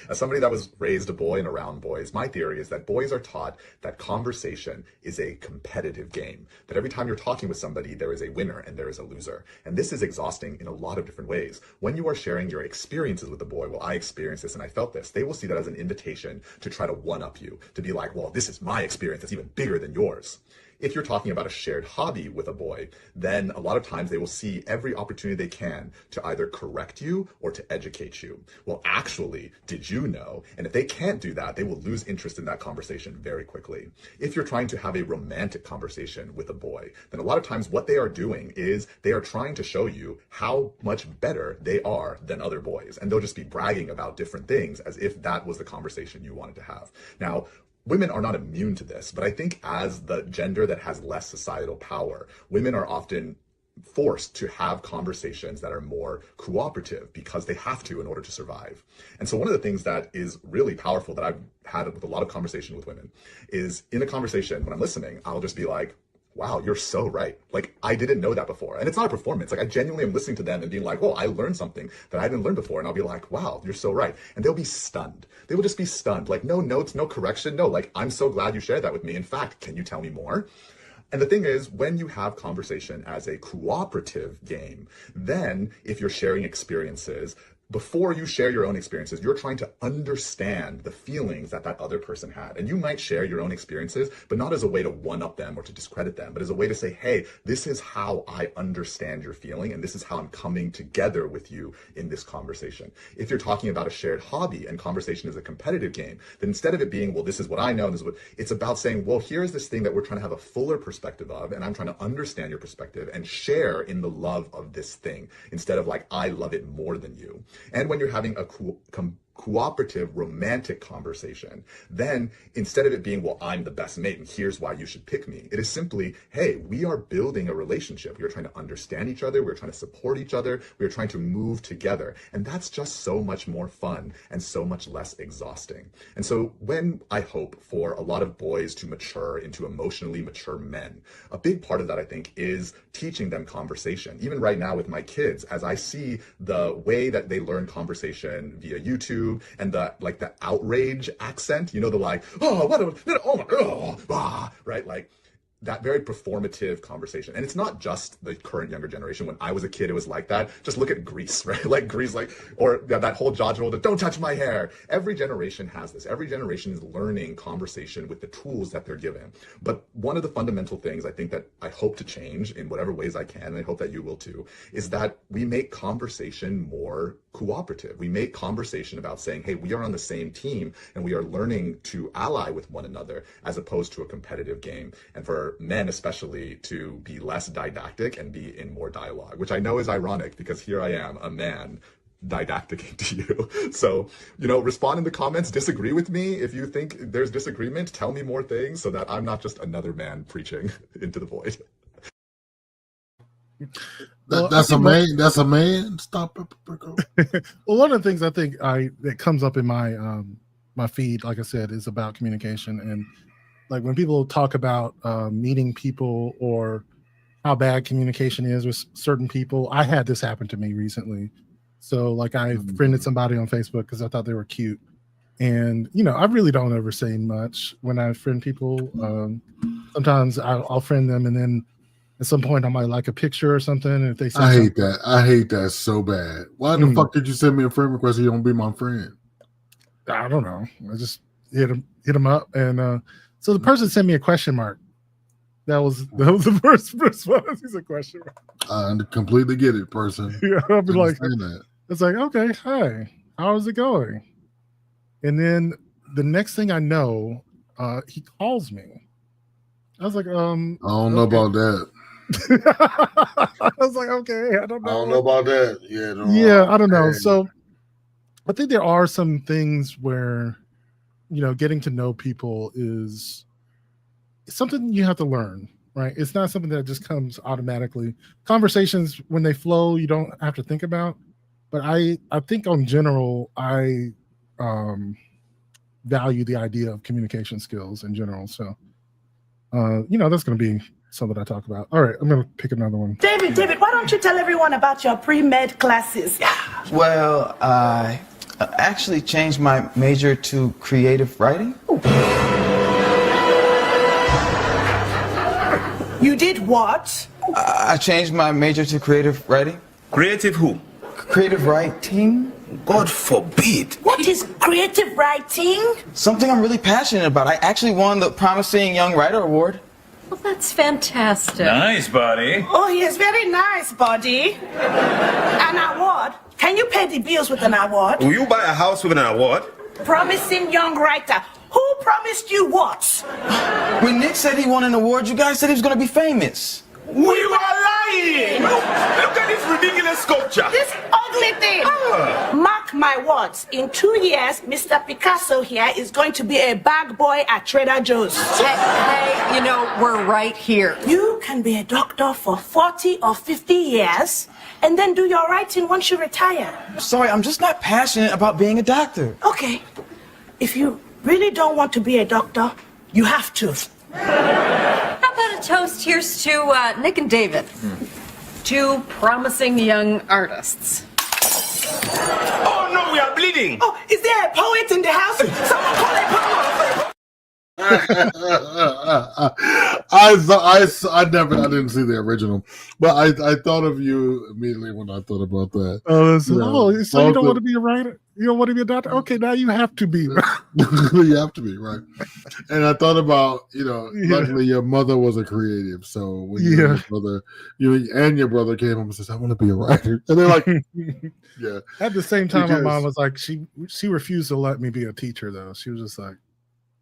As somebody that was raised a boy and around boys, my theory is that boys are taught that conversation is a competitive game, that every time you're talking with somebody, there is a winner and there is a loser. And this is exhausting in a lot of different ways. When you are sharing your experiences with a boy, well, I experienced this and I felt this, they will see that as an invitation to try to one-up you, to be like, well, this is my experience that's even bigger than yours. If you're talking about a shared hobby with a boy, then a lot of times they will see every opportunity they can to either correct you or to educate you. Well, actually, did you know? And if they can't do that, they will lose interest in that conversation very quickly. If you're trying to have a romantic conversation with a boy, then a lot of times what they are doing is they are trying to show you how much better they are than other boys. And they'll just be bragging about different things as if that was the conversation you wanted to have. Now, women are not immune to this, but I think as the gender that has less societal power, women are often forced to have conversations that are more cooperative because they have to in order to survive. And so one of the things that is really powerful that I've had with a lot of conversation with women is in a conversation, when I'm listening, I'll just be like, wow, you're so right. Like, I didn't know that before. And it's not a performance. Like, I genuinely am listening to them and being like, oh, I learned something that I didn't learn before. And I'll be like, wow, you're so right. And they'll be stunned. They will just be stunned. Like, no notes, no correction. No, like, I'm so glad you shared that with me. In fact, can you tell me more? And the thing is, when you have conversation as a cooperative game, then if you're sharing experiences, before you share your own experiences, you're trying to understand the feelings that that other person had. And you might share your own experiences, but not as a way to one-up them or to discredit them, but as a way to say, hey, this is how I understand your feeling, and this is how I'm coming together with you in this conversation. If you're talking about a shared hobby and conversation is a competitive game, then instead of it being, well, this is what I know, and this is what, it's about saying, well, here's this thing that we're trying to have a fuller perspective of, and I'm trying to understand your perspective and share in the love of this thing, instead of like, I love it more than you. And when you're having a cooperative romantic conversation, then instead of it being, well, I'm the best mate and here's why you should pick me, it is simply, hey, we are building a relationship. We are trying to understand each other. We're trying to support each other. We are trying to move together. And that's just so much more fun and so much less exhausting. And so when I hope for a lot of boys to mature into emotionally mature men, a big part of that, I think, is teaching them conversation. Even right now with my kids, as I see the way that they learn conversation via YouTube, and the outrage accent, you know, the like, oh, what, oh my God, right? Like that very performative conversation. And it's not just the current younger generation. When I was a kid, it was like that. Just look at Grease, right? Like Grease, like, or that whole Jaws rule, don't touch my hair. Every generation has this. Every generation is learning conversation with the tools that they're given. But one of the fundamental things I think that I hope to change in whatever ways I can, and I hope that you will too, is that we make conversation more cooperative. We make conversation about saying, hey, we are on the same team and we are learning to ally with one another as opposed to a competitive game. And for men especially to be less didactic and be in more dialogue, which I know is ironic because here I am, a man, didactic to you. So, you know, respond in the comments, disagree with me. If you think there's disagreement, tell me more things so that I'm not just another man preaching into the void. That's a man. That's a man. Stop. Well, one of the things I think that comes up in my my feed, like I said, is about communication. And like when people talk about meeting people or how bad communication is with certain people, I had this happen to me recently. So like I friended somebody on Facebook because I thought they were cute. And, you know, I really don't ever say much when I friend people. Sometimes I'll friend them and then at some point I might like a picture or something. And if they say I hate that. I hate that so bad. Why the fuck did you send me a friend request if you don't be my friend? I don't know. I just hit him up. And so the person sent me a question mark. That was the first response. He's a question mark. I completely get it, person. Yeah, I'll be like, that. It's like, okay, hi, how's it going? And then the next thing I know, he calls me. I was like, I don't know about that. I was like, okay, I don't know. I don't know about that. Yeah, I don't know. So I think there are some things where, you know, getting to know people is something you have to learn, right? It's not something that just comes automatically. Conversations, when they flow, you don't have to think about. But I think in general, I value the idea of communication skills in general. So, that's going to be something I talk about. All right, I'm going to pick another one. David, why don't you tell everyone about your pre-med classes? Well, I actually changed my major to creative writing. You did what? I changed my major to creative writing. Creative who? Creative writing. God forbid. What is creative writing? Something I'm really passionate about. I actually won the Promising Young Writer Award. Well, that's fantastic. Nice, buddy. Oh, he is very nice, buddy. An award? Can you pay the bills with an award? Will you buy a house with an award? Promising young writer. Who promised you what? When Nick said he won an award, you guys said he was going to be famous. We were lying! Look at this ridiculous sculpture. This ugly thing. Mark my words. In 2 years, Mr. Picasso here is going to be a bag boy at Trader Joe's. Hey, we're right here. You can be a doctor for 40 or 50 years and then do your writing once you retire. Sorry, I'm just not passionate about being a doctor. Okay. If you really don't want to be a doctor, you have to. How about a toast? Here's to Nick and David. Two promising young artists. Oh no, we are bleeding. Oh, is there a poet in the house? Someone call a poet. I didn't see the original, but I thought of you immediately when I thought about that. So you don't want to be a writer? You don't want to be a doctor? Okay, now you have to be. You have to be, right? And I thought about, luckily your mother was a creative, so when your brother came home and says, "I want to be a writer," and they're like, "Yeah." At the same time, my mom was like, she refused to let me be a teacher, though. She was just like,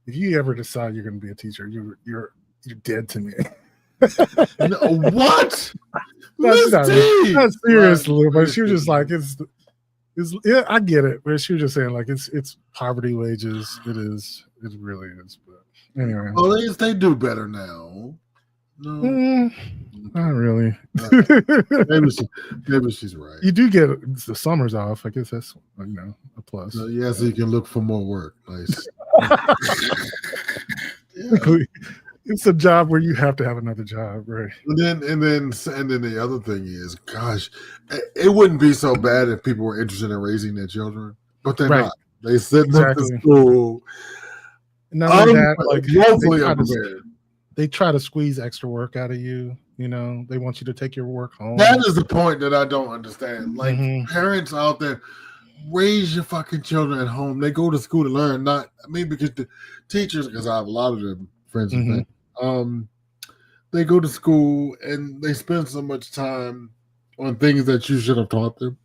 if you ever decide you're going to be a teacher, you're dead to me. What? Not seriously, but she was just like, yeah, I get it, but she was just saying like it's poverty wages. It really is. But anyway, well, they do better now. No, not really. Maybe she's right. You do get the summers off. I guess that's a plus. So you can look for more work. Nice. It's a job where you have to have another job, right? And then the other thing is, gosh, it wouldn't be so bad if people were interested in raising their children, but they're not. They send them to school. Not only that, they try to squeeze extra work out of you. They want you to take your work home. That is the point that I don't understand. Like parents out there, raise your fucking children at home. They go to school to learn, because the teachers, because I have a lot of them friends and things, they go to school and they spend so much time on things that you should have taught them.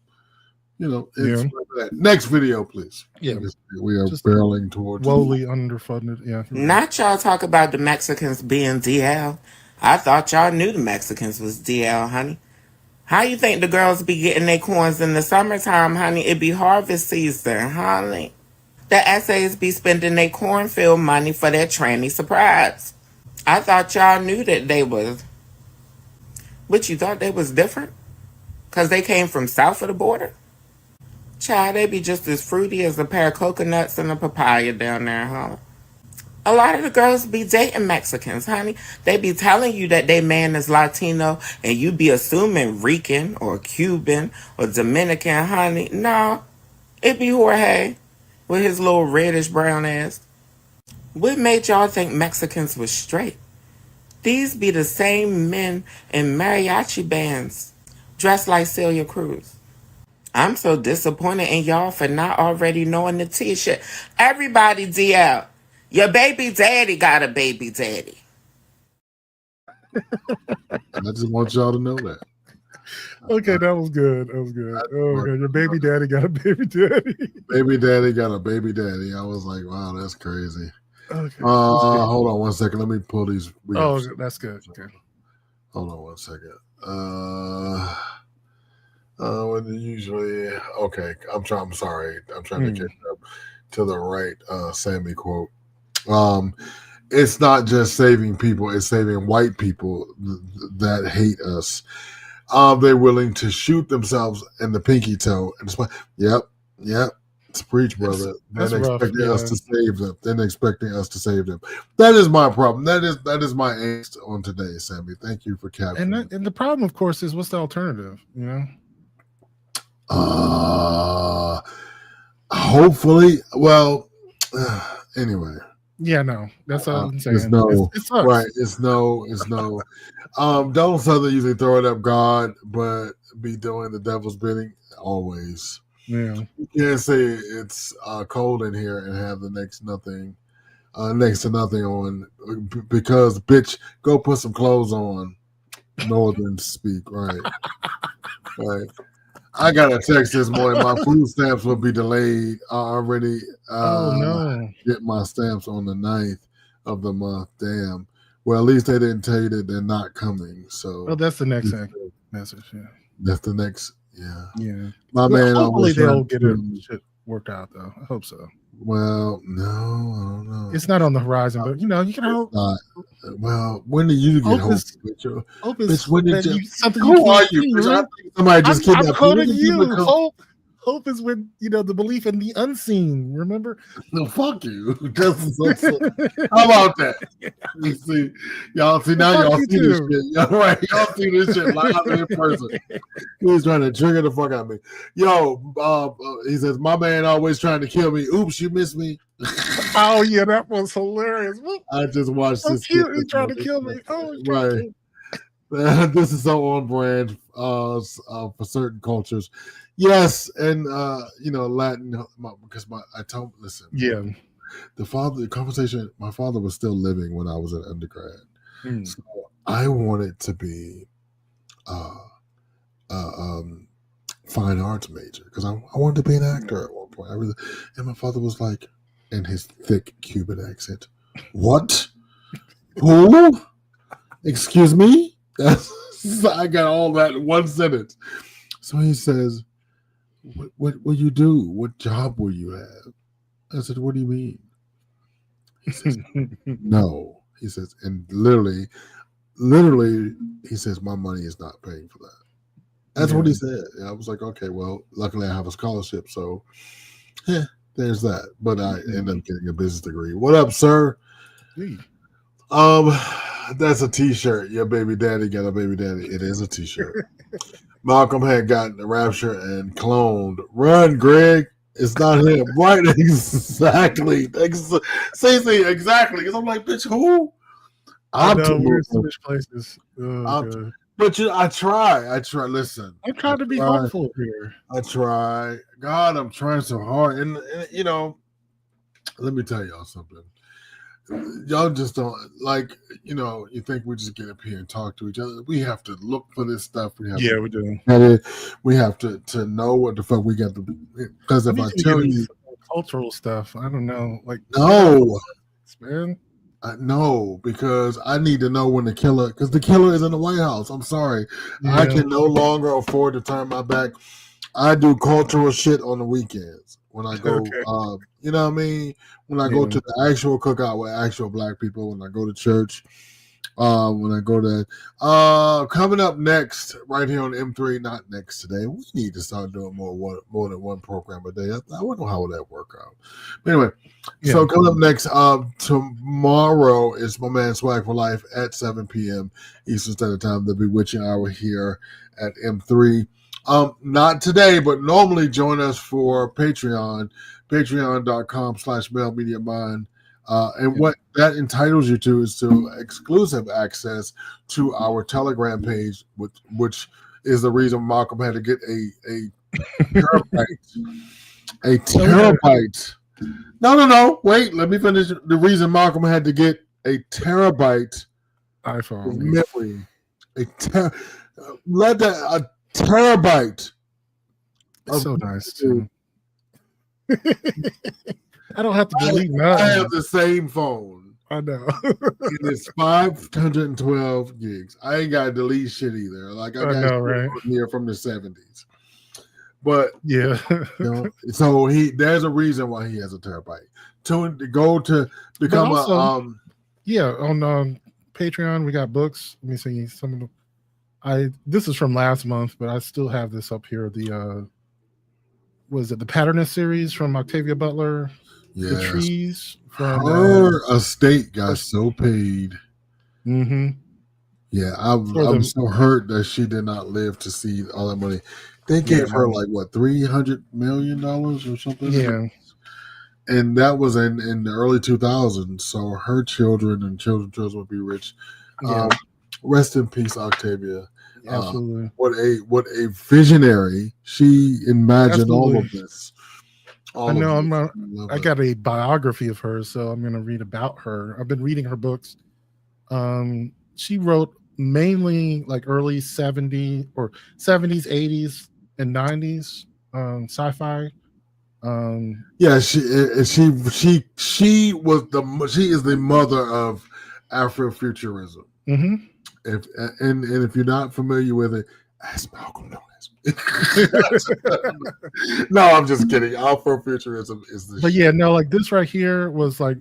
It's like that. Next video, please. Yeah, we are barreling towards woefully underfunded. Yeah. Not y'all talk about the Mexicans being DL. I thought y'all knew the Mexicans was DL, honey. How you think the girls be getting their coins in the summertime, honey? It be harvest season, honey. The essays be spending their cornfield money for their tranny surprise. I thought y'all knew that they was. But you thought they was different? Because they came from south of the border? Child, they be just as fruity as a pair of coconuts and a papaya down there, huh? A lot of the girls be dating Mexicans, honey. They be telling you that they man is Latino and you be assuming Rican or Cuban or Dominican, honey. No, it be Jorge with his little reddish brown ass. What made y'all think Mexicans was straight? These be the same men in mariachi bands dressed like Celia Cruz. I'm so disappointed in y'all for not already knowing the t-shirt. Everybody DL. Your baby daddy got a baby daddy. I just want y'all to know that. Okay, that was good. Oh, God. Your baby daddy got a baby daddy. Baby daddy got a baby daddy. I was like, wow, that's crazy. Okay. Hold on one second. Let me pull these. Oh, that's good. Okay. Hold on one second. When usually, okay. I'm sorry. I'm trying to catch up to the right Sammy quote. It's not just saving people; it's saving white people that hate us. they're willing to shoot themselves in the pinky toe. And it's like, yep. It's preach, brother. They're expecting us to save them. They're expecting us to save them. That is my problem. That is my angst on today, Sammy. Thank you for capturing. And the problem, of course, is what's the alternative? Hopefully. Well, anyway. Yeah, no, that's all I'm saying. It's no, it sucks. Right? It's no. Donald Southern usually throw it up God, but be doing the devil's bidding always. Yeah, you can't say it's cold in here and have the next to nothing on because bitch, go put some clothes on. Northern speak, right? Right. I got a text this morning. My food stamps will be delayed. I already get my stamps on the 9th of the month. Damn. Well, at least they didn't tell you that they're not coming. So that's the next message. Yeah. That's the next. Yeah. Yeah. My man. Hopefully they'll get it shit worked out though. I hope so. Well, no, I don't know. It's not on the horizon, but you can hope. Well, when do you get hope? Hope is when did you, something. Who are you? Somebody just kidnapped I'm quoting you. Hope is when the belief in the unseen. Remember? No, fuck you. How about that? You see, y'all see now. Y'all see this shit. Y'all right? Y'all see this shit live in person. He's trying to trigger the fuck out of me. Yo, he says my man always trying to kill me. Oops, you missed me. Oh yeah, that was hilarious. I just watched this. Cute. He trying to kill me. Oh, right. This is so on brand for certain cultures. Yes, and Latin because listen. Yeah, the conversation. My father was still living when I was an undergrad, so I wanted to be fine arts major because I wanted to be an actor at one point. And my father was like, in his thick Cuban accent, "What? Who? Excuse me?" I got all that in one sentence. So he says, What will you do? What job will you have? I said, what do you mean? He says, no. He says, and literally, he says, my money is not paying for that. That's what he said. And I was like, okay, well, luckily I have a scholarship, so there's that. But I end up getting a business degree. What up, sir? That's a t-shirt. Your baby daddy got a baby daddy. It is a t-shirt. Malcolm had gotten the rapture and cloned. Run, Greg. It's not him. Right, exactly. See, exactly. Because I'm like, bitch, who? I know, we're in Swedish places. But I try. Listen. I'm trying to be hopeful here. I try. God, I'm trying so hard. And let me tell y'all something. Y'all just don't you think we just get up here and talk to each other. We have to look for this stuff. We do. We have to know what the fuck we got to do. Because if I tell you cultural stuff, I don't know. No, man. No, because I need to know when because the killer is in the White House. I'm sorry. Yeah. I can no longer afford to turn my back. I do cultural shit on the weekends when I go, you know what I mean? When I go to the actual cookout with actual black people, when I go to church, when I go to, coming up next, right here on M3, not next today, we need to start doing more than one program a day. I wonder how will that work out. But anyway, so coming up next, tomorrow is my man Swag for Life at 7 p.m. Eastern Standard Time, the Bewitching Hour here at M3. Not today, but normally join us for Patreon, patreon.com/MailMediaMind. And what that entitles you to is to exclusive access to our Telegram page, which is the reason Malcolm had to get a terabyte. A terabyte. No. Wait, let me finish. The reason Malcolm had to get a terabyte iPhone memory. A terabyte. That's so nice too. I don't have to delete none. I have the same phone. I know. And it's 512 gigs. I ain't got to delete shit either. I got right here from the 70s. But yeah, so there's a reason why he has a terabyte. To go to become also, on Patreon we got books. Let me see some of them. This is from last month, but I still have this up here. The was it the Patternist series from Octavia Butler? Yes. The Trees from her estate got so paid. Mm-hmm. Yeah, I'm so hurt that she did not live to see all that money. They gave her like what, $300 million or something. Yeah, and that was in the early 2000s. So her children and children would be rich. Yeah. Rest in peace, Octavia. Absolutely. What a visionary. She imagined all of this. I know. I got a biography of her, so I'm going to read about her. I've been reading her books. She wrote mainly like early 70s, 80s, and 90s sci-fi. Yeah, she is the mother of Afrofuturism. Mm-hmm. If you're not familiar with it, ask Malcolm Knowles. No, I'm just kidding. Afrofuturism is the. But yeah, no, like this right here was like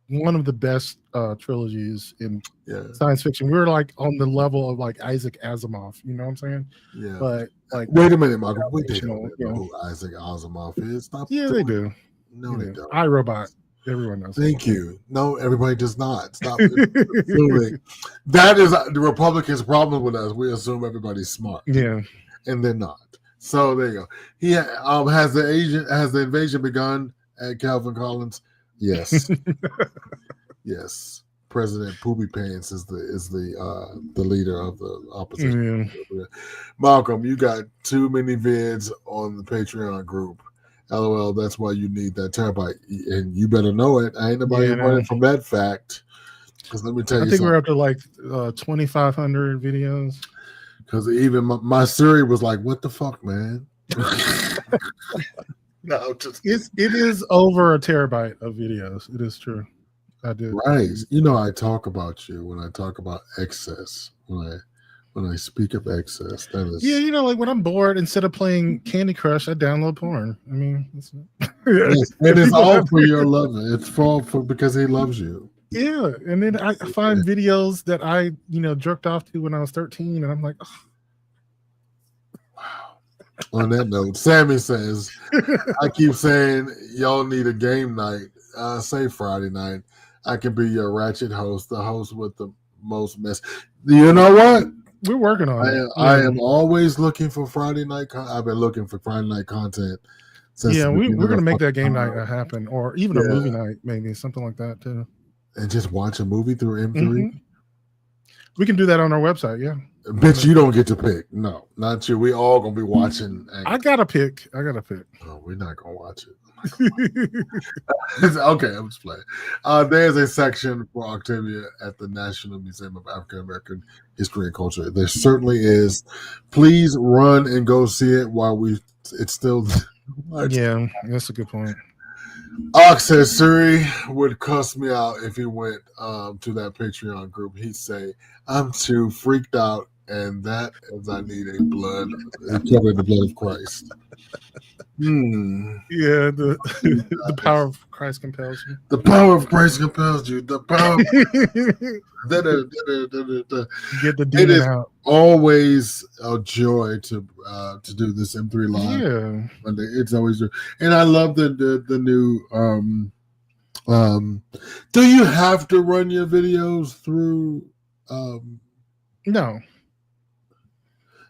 one of the best trilogies in science fiction. We were like on the level of like Isaac Asimov. You know what I'm saying? Yeah. But like, wait a minute, Malcolm. They don't know who Isaac Asimov is. Stop. Yeah, they do. No, they don't. iRobot. Everyone knows. Thank you. No, everybody does not. Stop assuming. That is the Republicans' problem with us. We assume everybody's smart. Yeah. And they're not. So there you go. He has the invasion begun at Calvin Collins? Yes. Yes. President Poopy Pants is the leader of the opposition. Yeah. Malcolm, you got too many vids on the Patreon group. LOL, that's why you need that terabyte, and you better know it. I ain't nobody running from that fact. Because let me tell you, I think we're up to like 2,500 videos. Because even my Siri was like, "What the fuck, man?" No, it is over a terabyte of videos. It is true. I did. Right. You know, I talk about you when I talk about excess. When I speak of excess, that is. Yeah, you know, like when I'm bored, instead of playing Candy Crush, I download porn. I mean, yes, and it's all for your love. It's all for because he loves you. Yeah, and then I find videos that I, jerked off to when I was 13, and I'm like, oh. Wow. On that note, Sammy says, I keep saying y'all need a game night. Say Friday night. I can be your ratchet host, the host with the most mess. You know what? We're working on it. I am always looking for Friday night. I've been looking for Friday night content. Yeah, we're going to make that game night happen, or even a movie night, maybe something like that too. And just watch a movie through M3. Mm-hmm. We can do that on our website. Yeah. Bitch, you don't get to pick. No, not you. We all gonna be watching. I got to pick. Oh, we're not gonna watch it. Okay, I'm just playing. There's a section for Octavia at the National Museum of African American History and Culture. There certainly is. Please run and go see it while it's still. Yeah, that's a good point. Ox says Siri would cuss me out if he went to that Patreon group. He'd say, "I'm too freaked out, and that is I need a blood, covered the blood of Christ." Yeah, the power of Christ compels you. The power of Christ compels you. The power. Get the demon out. Always a joy to do this M3 live. Yeah, Monday. It's always, and I love the new. Do you have to run your videos through? No.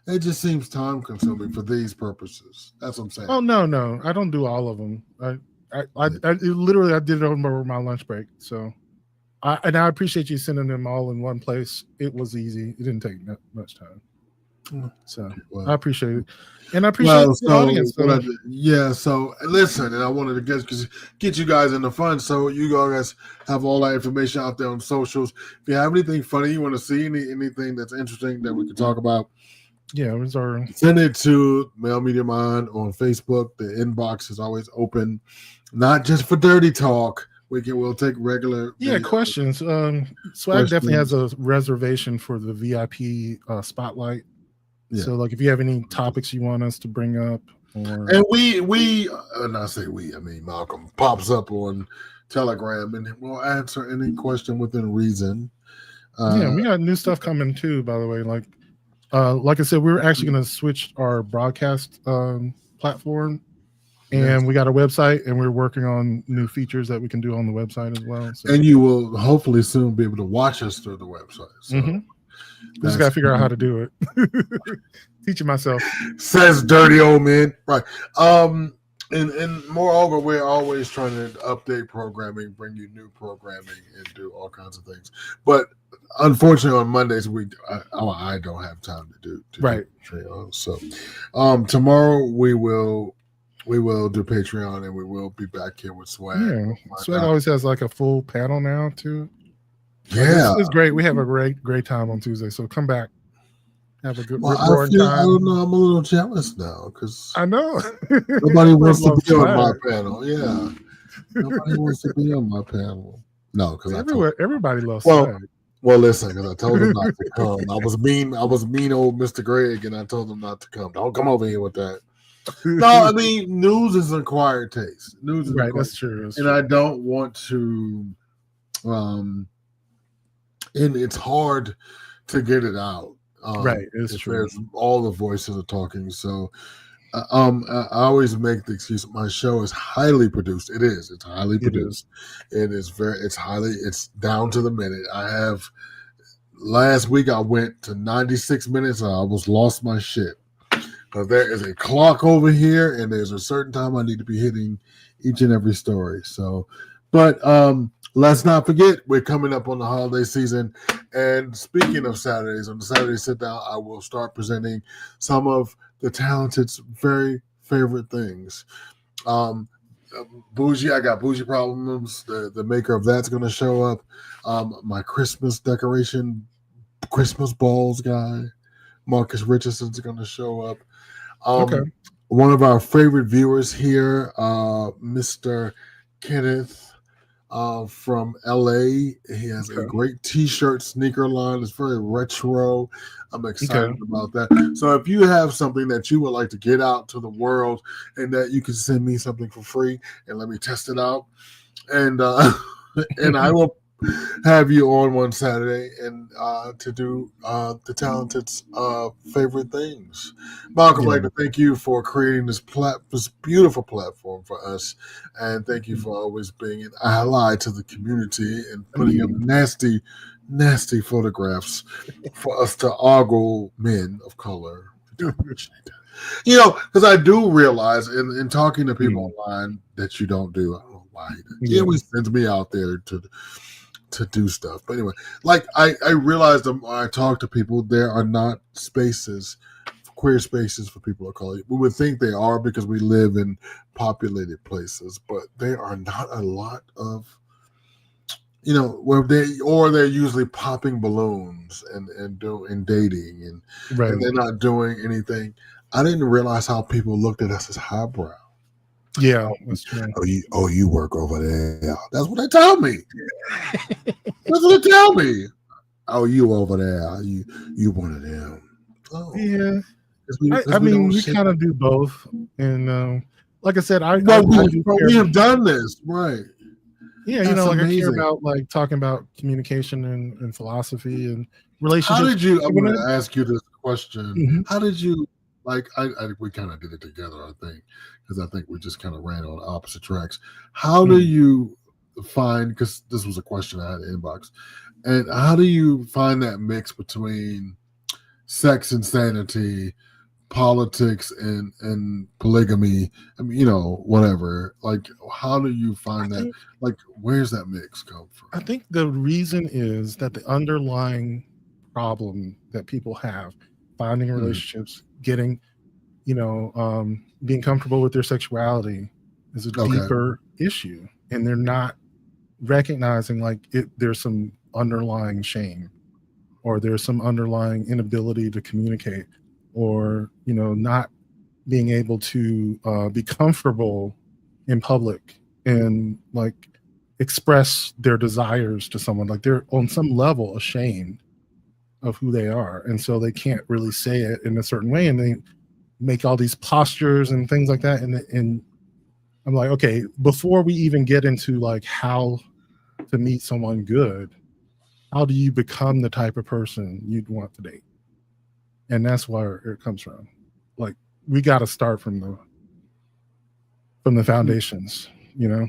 It just seems time consuming for these purposes. That's what I'm saying. Oh no, I don't do all of them. I literally I did it over my lunch break. So, I appreciate you sending them all in one place. It was easy. It didn't take much time. So I appreciate it, and I appreciate the audience. So listen, and I wanted to get you guys in the fun, so you guys have all that information out there on socials. If you have anything funny you want to see, anything that's interesting that we can talk about. Yeah, send it to Male Media Mind on Facebook. The inbox is always open, not just for dirty talk. We'll take regular questions. Swag definitely has a reservation for the VIP spotlight. Yeah. So, like, if you have any topics you want us to bring up, and we and I say we, I mean Malcolm pops up on Telegram, and we'll answer any question within reason. We got new stuff coming too. By the way, like. Like I said, we're actually going to switch our broadcast platform, and we got a website, and we're working on new features that we can do on the website as well. So. And you will hopefully soon be able to watch us through the website. So just got to figure out how to do it. Teaching myself. Says dirty old man. Right. And moreover, we're always trying to update programming, bring you new programming, and do all kinds of things. But unfortunately, on Mondays I don't have time to do Patreon. So tomorrow we will do Patreon, and we will be back here with Swag. Yeah, Swag always has like a full panel now too. Yeah, it's great. We have a great time on Tuesday. So come back. Have a good time. I don't know. I'm a little jealous now because I know nobody wants to be on my panel. Yeah, nobody wants to be on my panel. No, because everybody loves. Well, listen, because I told him not to come. I was mean, old Mr. Greg, and I told him not to come. Don't come over here with that. No, I mean, news is an acquired taste. News is right. That's true. And I don't want to. And it's hard to get it out. Right, it's true. All the voices are talking, so I always make the excuse. My show is highly produced. It is. It's highly produced. It's down to the minute. Last week I went to 96 minutes. And I almost lost my shit. But there is a clock over here, and there's a certain time I need to be hitting each and every story. So, but let's not forget, we're coming up on the holiday season. And speaking of Saturdays, on the Saturday sit down, I will start presenting some of the Talented's very favorite things. Bougie, I got Bougie Problems. The maker of that's going to show up. My Christmas decoration, Christmas balls guy, Marcus Richardson's going to show up. One of our favorite viewers here, Mr. Kenneth. From LA. He has a great t-shirt sneaker line. It's very retro. I'm excited about that. So if you have something that you would like to get out to the world and that you can send me something for free and let me test it out, and and I will have you on one Saturday and to do the Talented's favorite things. Malcolm, I'd like to thank you for creating this beautiful platform for us, and thank you for always being an ally to the community and putting up nasty photographs for us to ogle men of color. You know, because I do realize in talking to people online that you don't do. I don't know why. He always sends me out there to do stuff. But anyway, like I realized that when I talk to people, there are not queer spaces for people of color. We would think they are because we live in populated places, but there are not a lot of, where they're usually popping balloons and dating and they're not doing anything. I didn't realize how people looked at us as highbrow. Yeah, that's true. You work over there. That's what they tell me. That's what they tell me. Oh, you over there. You one of them. Oh. Yeah. I mean, we kind of do both. And like I said, we have done this, right? Yeah, That's like amazing. I care about like talking about communication and philosophy and relationships. How did you? I'm going to ask you this question. How did you? Like we kind of did it together, I think, because I think we just kind of ran on opposite tracks. How do you find? Because this was a question I had in the inbox, and how do you find that mix between sex and sanity, politics and polygamy? I mean, whatever. Like, how do you find that? Like, where's that mix come from? I think the reason is that the underlying problem that people have finding relationships, getting, being comfortable with their sexuality is a deeper issue, and they're not recognizing there's some underlying shame, or there's some underlying inability to communicate, or not being able to be comfortable in public and express their desires to someone. Like they're on some level ashamed of who they are, and so they can't really say it in a certain way, and they make all these postures and things like that, and I'm like, okay, before we even get into how to meet someone good, how do you become the type of person you'd want to date? and that's where it comes from. Like we got to start from the foundations, you know.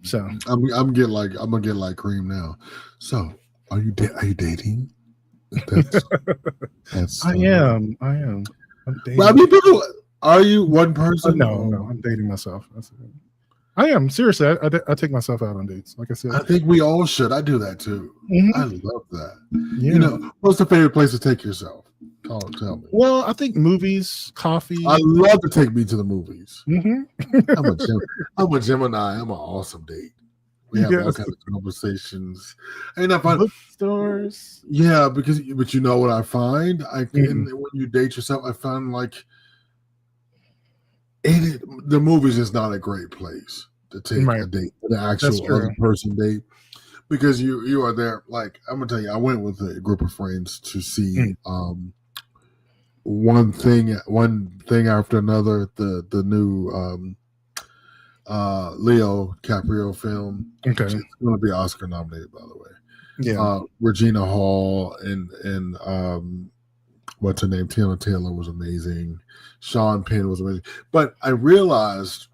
So I'm gonna get like Cream now. So are you dating? That's I am. I'm dating. Well, I mean, people, are you one person? No, I'm dating myself. I am seriously. I take myself out on dates. Like I said, I think we all should. I do that too. Mhm. I love that. Yeah. You know, what's the favorite place to take yourself? Tell me. Well, I think movies, coffee. I love to take me to the movies. Mhm. I'm a Gemini. I'm an awesome date. We have all Yes. kinds of conversations. And I find bookstores. Yeah, but you know what I find? When you date yourself, I find like the movies is not a great place to take a date, an actual other person date, because you are there. Like I'm gonna tell you, I went with a group of friends to see one thing after another. The new Leo DiCaprio film. Okay, it's going to be Oscar nominated, by the way. Yeah. Regina Hall and what's her name? Tiana Taylor was amazing. Sean Penn was amazing. But I realized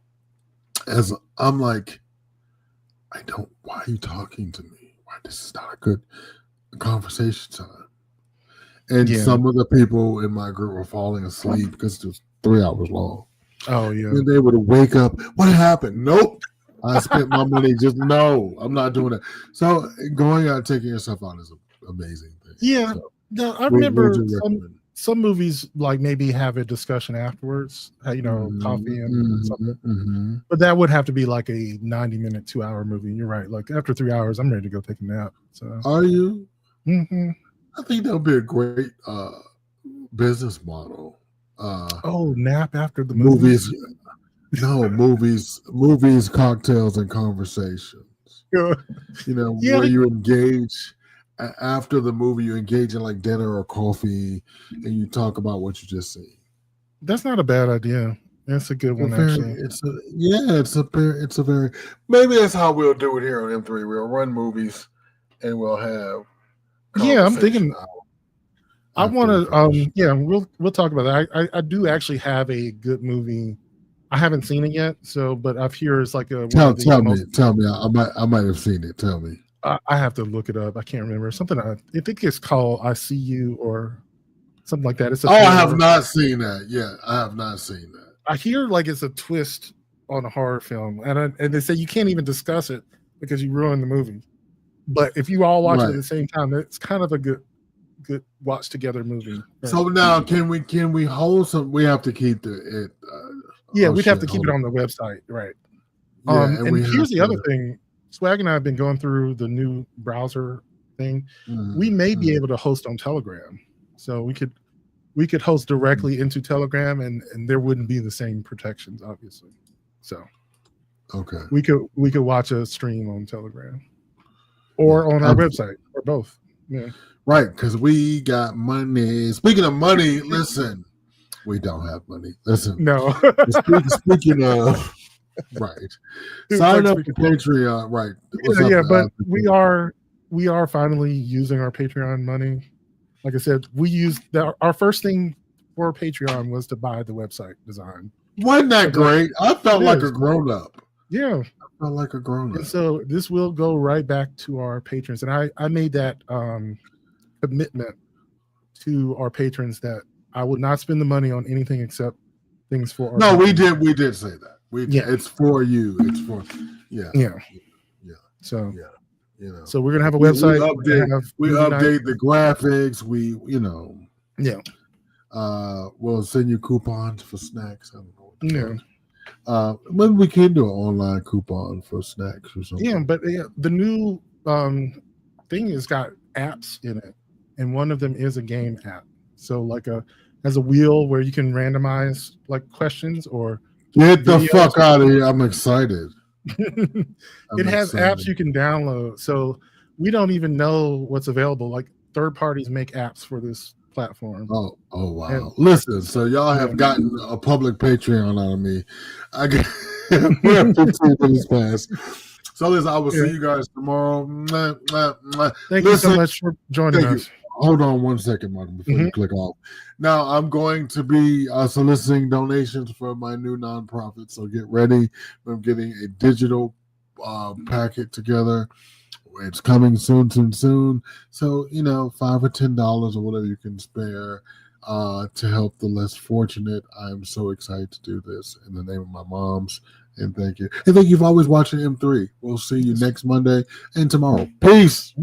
as I'm like, why are you talking to me? Why this is not a good conversation time? And some of the people in my group were falling asleep because it was 3 hours long. Oh yeah. And they would wake up. What happened? Nope. I spent my money. No, I'm not doing it. So going out and taking yourself out is an amazing thing. Yeah. So, no, I remember some movies like maybe have a discussion afterwards, coffee and something. But that would have to be like a 90-minute, 2-hour movie. You're right. Like after 3 hours, I'm ready to go take a nap. So are you? Mm-hmm. I think that would be a great business model. Nap after the movies. No, movies, cocktails, and conversations. Where you engage after the movie, you engage in like dinner or coffee, and you talk about what you just seen. That's not a bad idea. That's a good one, actually. It's a very maybe that's how we'll do it here on M3. We'll run movies, and we'll have. Yeah, I'm thinking. I want to. We'll talk about that. I do actually have a good movie. I haven't seen it yet, but I've heard it's like a. Tell me. I might have seen it. Tell me. I have to look it up. I can't remember something. I think it's called "I See You" or something like that. I have not seen that yet. I have not seen that. I hear like it's a twist on a horror film, and they say you can't even discuss it because you ruin the movie. But if you all watch it at the same time, it's kind of a good watch together movie. So now, can we hold some? We have to keep it. We'd have to keep it on the website, right? Yeah, and here's the other thing: Swag and I have been going through the new browser thing. We may be able to host on Telegram, so we could host directly into Telegram, and there wouldn't be the same protections, obviously. So, okay, we could watch a stream on Telegram or on our website or both. Yeah. Right, because we got money. Speaking of money, listen, we don't have money. Listen, no. Speaking of, right, sign up for Patreon. Right, but we are finally using our Patreon money. Like I said, we used our first thing for Patreon was to buy the website design. Wasn't that great? I felt like a grown up. Yeah, I felt like a grown up. And so this will go right back to our patrons, and I made that commitment to our patrons that I would not spend the money on anything except things for our patrons. we did say that. It's for you. It's for yeah. So you know. So we're gonna have a website. We update the graphics. We'll send you coupons for snacks. I don't know. Maybe we can do an online coupon for snacks or something. Yeah, but the new thing has got apps in it, and one of them is a game app. So like has a wheel where you can randomize like questions or get the fuck out of here. I'm excited. It has apps you can download. So we don't even know what's available. Like third parties make apps for this platform. Oh wow. And, listen, so y'all have gotten a public Patreon out of me. We have 15 minutes past. So listen, I will see you guys tomorrow. Thank you so much for joining us. hold on 1 second, Martin, before you click off. Now, I'm going to be soliciting donations for my new nonprofit, so get ready. I'm getting a digital packet together. It's coming soon. So, $5 or $10 or whatever you can spare to help the less fortunate. I'm so excited to do this in the name of my moms. And thank you. And thank you for always watching M3. We'll see you next Monday and tomorrow. Peace.